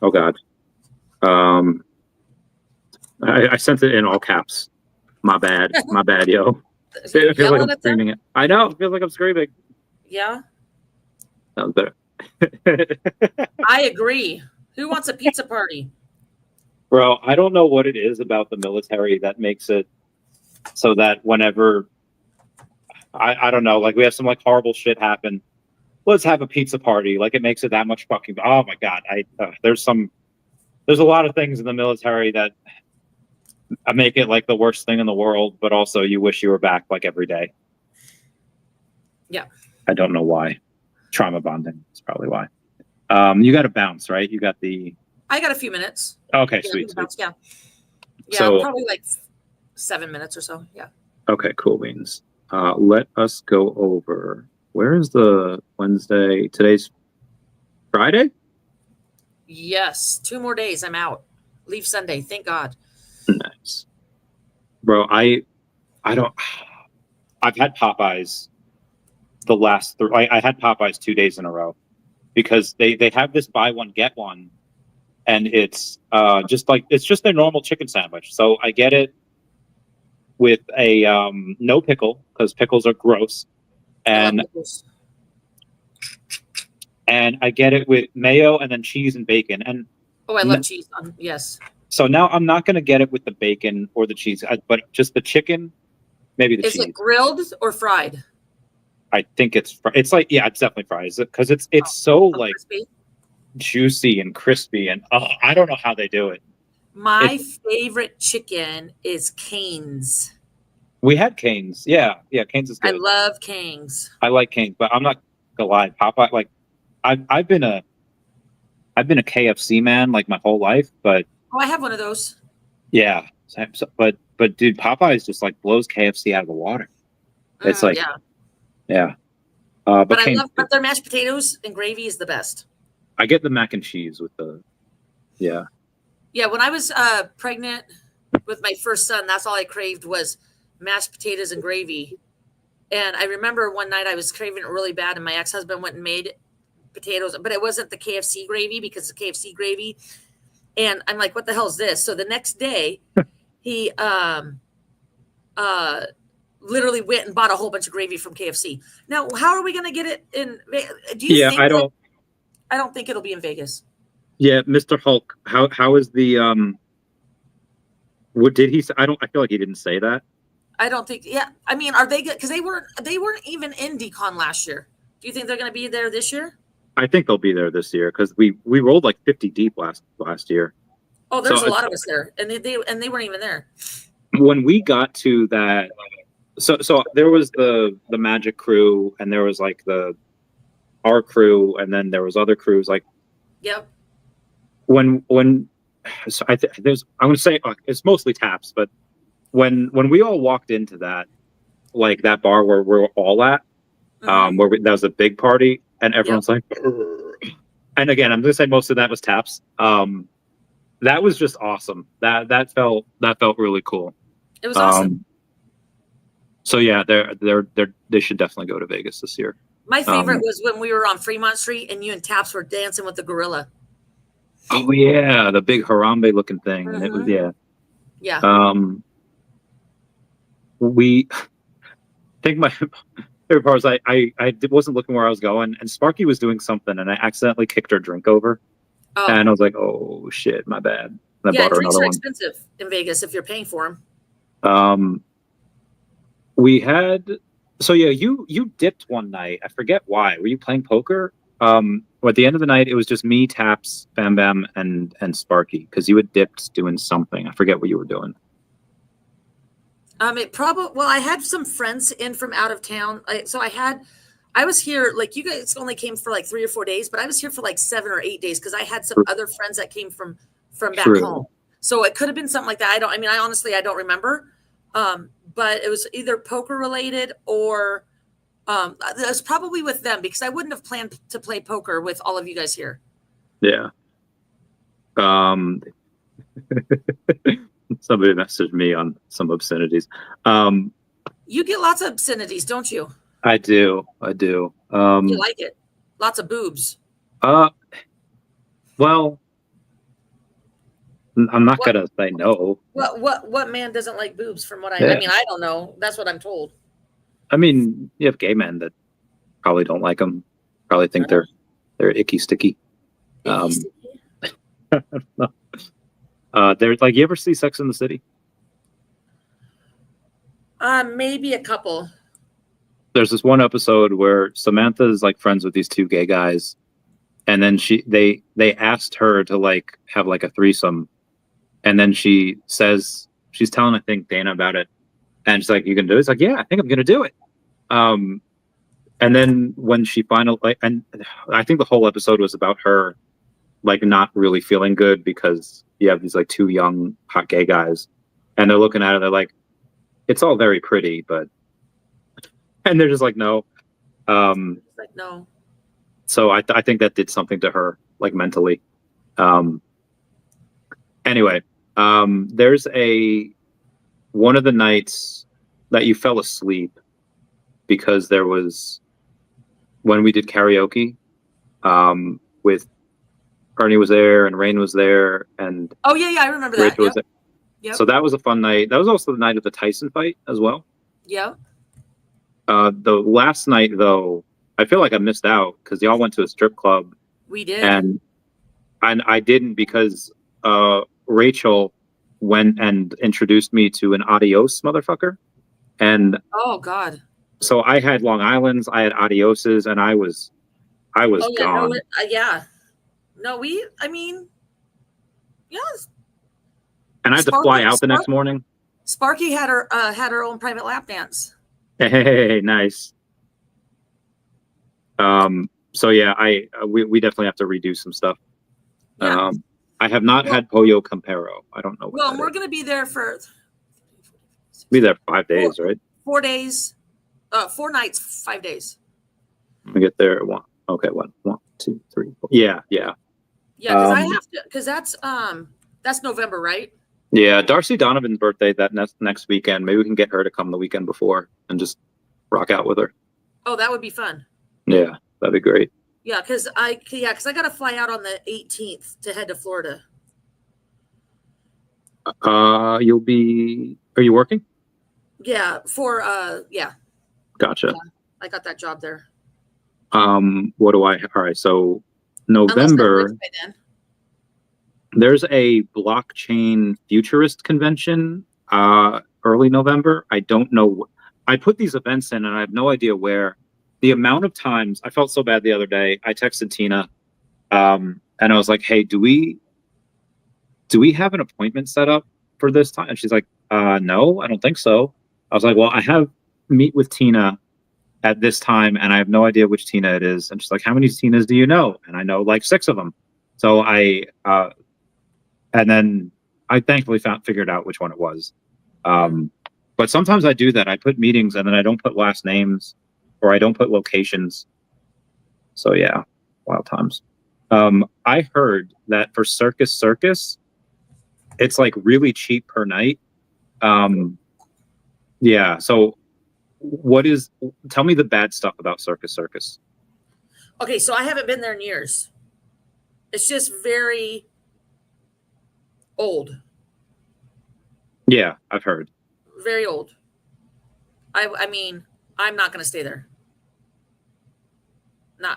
Oh God. I sent it in all caps. My bad, yo. I feel like I'm screaming it. I know. It feels like I'm screaming. Yeah. Sounds better. I agree. Who wants a pizza party? Bro, I don't know what it is about the military that makes it so that whenever I don't know, like we have some like horrible shit happen, let's have a pizza party. Like it makes it that much fucking. Oh my God, there's a lot of things in the military that make it like the worst thing in the world, but also you wish you were back like every day. Yeah. I don't know why. Trauma bonding is probably why. You got to bounce, right? You got I got a few minutes. Okay, Yeah, sweet. yeah. Yeah, So, probably like 7 minutes or so. Yeah. Okay, cool beans. Let us go over. Where is the Wednesday? Today's Friday? Yes. 2 more days. I'm out. Leave Sunday. Thank God. Nice. Bro, I've had Popeyes the last I had Popeyes 2 days in a row because they have this buy one get one, and it's just their normal chicken sandwich. So I get it with a no pickle because pickles are gross, and I get it with mayo and then cheese and bacon. And I love cheese. Yes. So now I'm not going to get it with the bacon or the cheese, but just the chicken, maybe the cheese. Is it grilled or fried? I think it's like, yeah, it's definitely fried because it's so like crispy? Juicy and crispy, and I don't know how they do it. My favorite chicken is Cane's. We had Cane's. Yeah, Cane's is good. I love Cane's. I like Cane's, but I'm not gonna lie, Popeye. Like, I've been a KFC man like my whole life, but I have one of those. Yeah, but dude, Popeyes just like blows KFC out of the water. It's like, yeah. But their mashed potatoes and gravy is the best. I get the mac and cheese with the, yeah. Yeah, when I was pregnant with my first son, that's all I craved was mashed potatoes and gravy. And I remember one night I was craving it really bad, and my ex-husband went and made potatoes, but it wasn't the KFC gravy because the KFC gravy. And I'm like, what the hell is this? So the next day, he literally went and bought a whole bunch of gravy from KFC. Now, how are we going to get it in? Do you think I don't think it'll be in Vegas. Yeah, Mr. Hulk. How is the what did he say? I feel like he didn't say that. I don't think. Yeah, I mean, are they good? Because they weren't even in Decon last year. Do you think they're going to be there this year? I think they'll be there this year because we rolled like 50 deep last year. Oh, there's a lot of us there, and they weren't even there. When we got to that, so there was the Magic Crew, and there was like the our crew, and then there was other crews. Like Yep. when so there's I'm gonna say it's mostly taps, but when we all walked into that, like that bar where we're all at, that was a big party, and everyone's like, "Urgh." And again, I'm gonna say most of that was taps. That was just awesome. That felt really cool. It was awesome. So yeah, they should definitely go to Vegas this year. My favorite was when we were on Fremont Street and you and Taps were dancing with the gorilla. Oh yeah, the big Harambe looking thing. It was Yeah. We think my favorite part was I wasn't looking where I was going, and Sparky was doing something, and I accidentally kicked her drink over, and I was like, "Oh shit, my bad." And I bought her drinks another are one. expensive in Vegas if you're paying for them. We had you dipped one night. I forget why. Were you playing poker? At the end of the night, it was just me, Taps, Bam Bam, and Sparky, because you had dipped doing something. I forget what you were doing. I had some friends in from out of town. I was here, like you guys only came for like 3 or 4 days, but I was here for like 7 or 8 days because I had some other friends that came from back home. So it could have been something like that. I honestly don't remember. But it was either poker related or it was probably with them because I wouldn't have planned to play poker with all of you guys here. Yeah. Somebody messaged me on some obscenities. You get lots of obscenities, don't you? I do. You like it? Lots of boobs. Well, I'm not gonna say no. What man doesn't like boobs? From what I mean, I don't know. That's what I'm told. I mean, you have gay men that probably don't like them. Probably think they're icky sticky. They're like, you ever see Sex in the City? Maybe a couple. There's this one episode where Samantha's like friends with these two gay guys, and then they asked her to like have like a threesome, and then she says she's telling I think Dana about it, and she's like, "You can do it?" It's like, "Yeah, I think I'm gonna do it." And then when she finally, and I think the whole episode was about her like not really feeling good because you have these like two young hot gay guys, and they're looking at it, they're like, "It's all very pretty, but," and they're just like, "No." Like no. So I think that did something to her, like mentally. Anyway, there's one of the nights that you fell asleep because there was when we did karaoke with Ernie was there and Rain was there and I remember that. Was there. Yep. So that was a fun night. That was also the night of the Tyson fight as well. Yeah. The last night though, I feel like I missed out because y'all went to a strip club. We did. And I didn't because Rachel went and introduced me to an adios motherfucker. And oh God. So I had Long Island's, I had adioses, and I was gone. Yes. And I had to fly out the next morning. Sparky had her own private lap dance. Hey, nice. So yeah, we definitely have to redo some stuff. Yeah. I have not had Pollo Campero. I don't know. Well, we're gonna be there for 5 days, right? 4 days, 4 nights, 5 days. We get there one, 2, 3, 4. Yeah. Yeah, because I have to, because that's November, right? Yeah, Darcy Donovan's birthday that next weekend. Maybe we can get her to come the weekend before and just rock out with her. Oh, that would be fun. Yeah, that'd be great. Yeah, because I got to fly out on the 18th to head to Florida. Are you working? Yeah, yeah. Gotcha. Yeah, I got that job there. What do I? All right, so November. There's a blockchain futurist convention early November. I don't know. I put these events in and I have no idea where. The amount of times I felt so bad the other day, I texted Tina and I was like, "Hey, do we have an appointment set up for this time?" And she's like, "No, I don't think so." I was like, "Well, I have meet with Tina at this time, and I have no idea which Tina it is. And she's like, how many Tinas do you know? And I know like 6 of them. So and then I thankfully figured out which one it was. But sometimes I do that. I put meetings and then I don't put last names, or I don't put locations. So yeah, wild times. I heard that for Circus, it's like really cheap per night. Yeah. So tell me the bad stuff about Circus. Okay, so I haven't been there in years. It's just very old. Yeah, I've heard. Very old. I mean, I'm not going to stay there.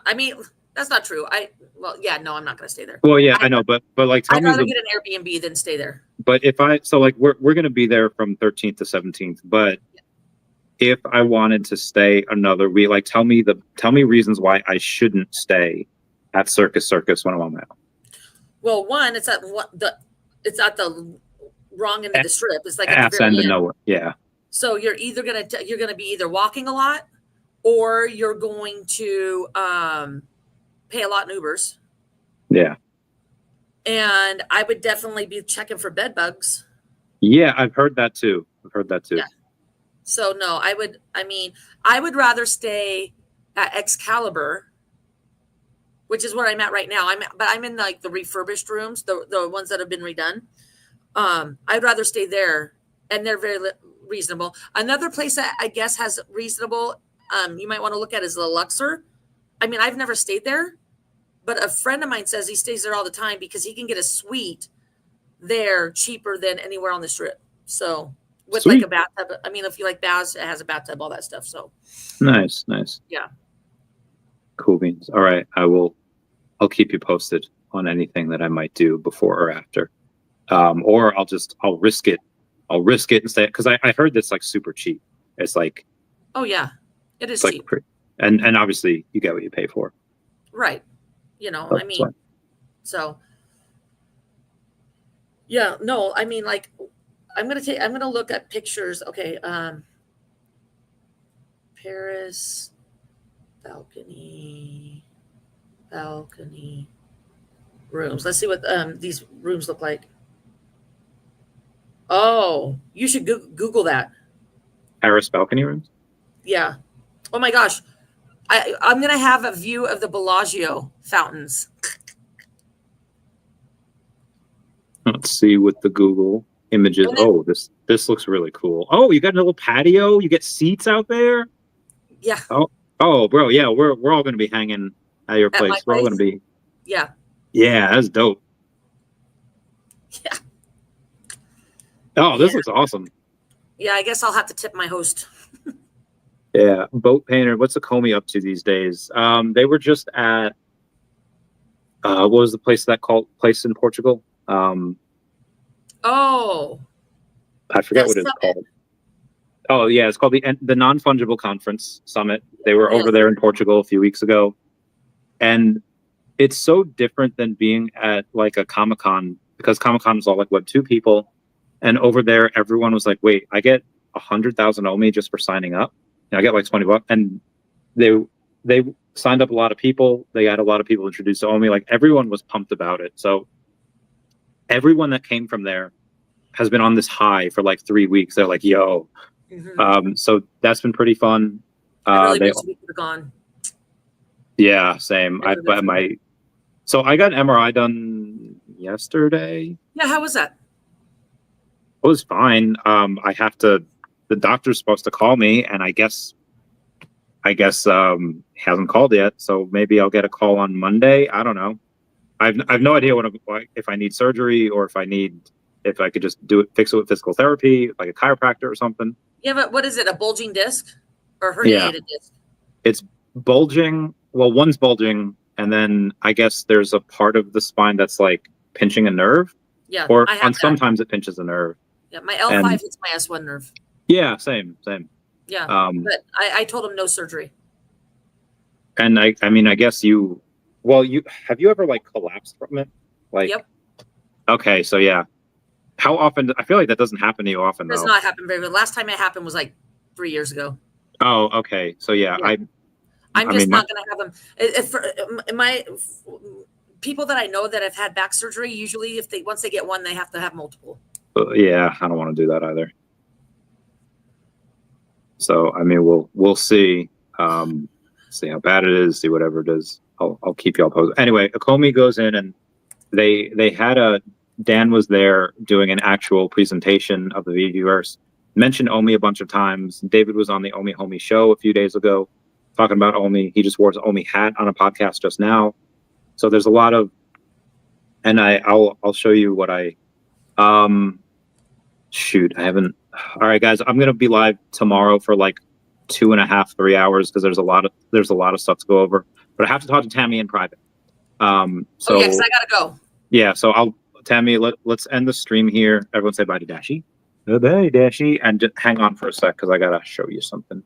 I mean, that's not true. I'm not going to stay there. Well, yeah, I know, but like, I'd rather get an Airbnb than stay there. But if we're going to be there from 13th to 17th, but if I wanted to stay another week, like tell me reasons why I shouldn't stay at Circus when I'm on my own. Well, one, it's at the wrong end of the strip. It's like at the very end of nowhere. Yeah. So you're either gonna be either walking a lot, or you're going to pay a lot in Ubers. Yeah. And I would definitely be checking for bed bugs. Yeah, I've heard that too. Yeah. So no, I would rather stay at Excalibur, which is where I'm at right now. I'm in like the refurbished rooms, the ones that have been redone. I'd rather stay there, and they're very reasonable. Another place that I guess has reasonable, you might want to look at is the Luxor. I mean, I've never stayed there, but a friend of mine says he stays there all the time because he can get a suite there cheaper than anywhere on the strip. So with Sweet. Like a bathtub. I mean, if you like baths, it has a bathtub, all that stuff. So nice. Yeah. Cool beans. All right. I'll keep you posted on anything that I might do before or after. Or I'll risk it. I'll risk it and stay, because I heard that's like super cheap. It's like, oh yeah, it is cheap. Like and obviously you get what you pay for. Right. I mean, fine. So yeah, no, I mean, like, I'm gonna look at pictures. Okay. Paris balcony rooms. Let's see what these rooms look like. Oh, you should Google that. Paris balcony rooms? Yeah. Oh my gosh. I'm going to have a view of the Bellagio fountains. Let's see with the Google images. Oh, this looks really cool. Oh, you got a little patio? You get seats out there? Yeah. Oh, bro, yeah, we're all going to be hanging at your place. We're all going to be. Yeah. Yeah, that's dope. Yeah. Oh, this looks awesome. Yeah, I guess I'll have to tip my host. Yeah, boat painter. What's the Comey up to these days? They were just at what was the place in Portugal? Oh, I forget what it's called. Oh yeah, it's called the Non-Fungible Conference Summit. They were over there in Portugal a few weeks ago, and it's so different than being at like a Comic-Con, because Comic-Con is all like 2 people. And over there, everyone was like, wait, I get 100,000 OMI just for signing up. I get like $20. And they signed up a lot of people. They got a lot of people introduced to OMI. Like, everyone was pumped about it. So everyone that came from there has been on this high for like 3 weeks. They're like, yo. Mm-hmm. So that's been pretty fun. I really wish we could have gone. Yeah, same. So I got an MRI done yesterday. Yeah, how was that? It was fine. The doctor's supposed to call me, and I guess he hasn't called yet. So maybe I'll get a call on Monday. I don't know. I've no idea if I need surgery, or if I could just fix it with physical therapy, like a chiropractor or something. Yeah, but what is it? A bulging disc or herniated disc? It's bulging. Well, one's bulging, and then I guess there's a part of the spine that's like pinching a nerve. Yeah. Or sometimes it pinches a nerve. Yeah, my L5 hits my S1 nerve. Yeah, same. Yeah, but I told him no surgery. And I mean, I guess have you ever like collapsed from it? Like, yep. Okay, so yeah. How often? I feel like that doesn't happen to you often. It does not happen very much. Last time it happened was like 3 years ago. Oh, okay. So yeah, Yeah. I'm I just mean, not going to have them. People that I know that have had back surgery, usually once they get one, they have to have multiple. yeah, I don't want to do that either. So I mean, we'll see. See how bad it is. See whatever it is. I'll keep y'all posted. Anyway, Akomi goes in and they had Dan was there doing an actual presentation of the VVverse. Mentioned Omi a bunch of times. David was on the Omi Homie show a few days ago talking about Omi. He just wore his Omi hat on a podcast just now. So there's a lot of, and I'll show you what I shoot. I haven't. All right, guys, I'm gonna be live tomorrow for like 2.5, 3 hours because there's a lot of stuff to go over. But I have to talk to Tammy in private. So oh yeah, because I gotta go. Yeah, so Tammy, let's end the stream here. Everyone say bye to Dashi. Bye, Dashi, and just hang on for a sec because I gotta show you something.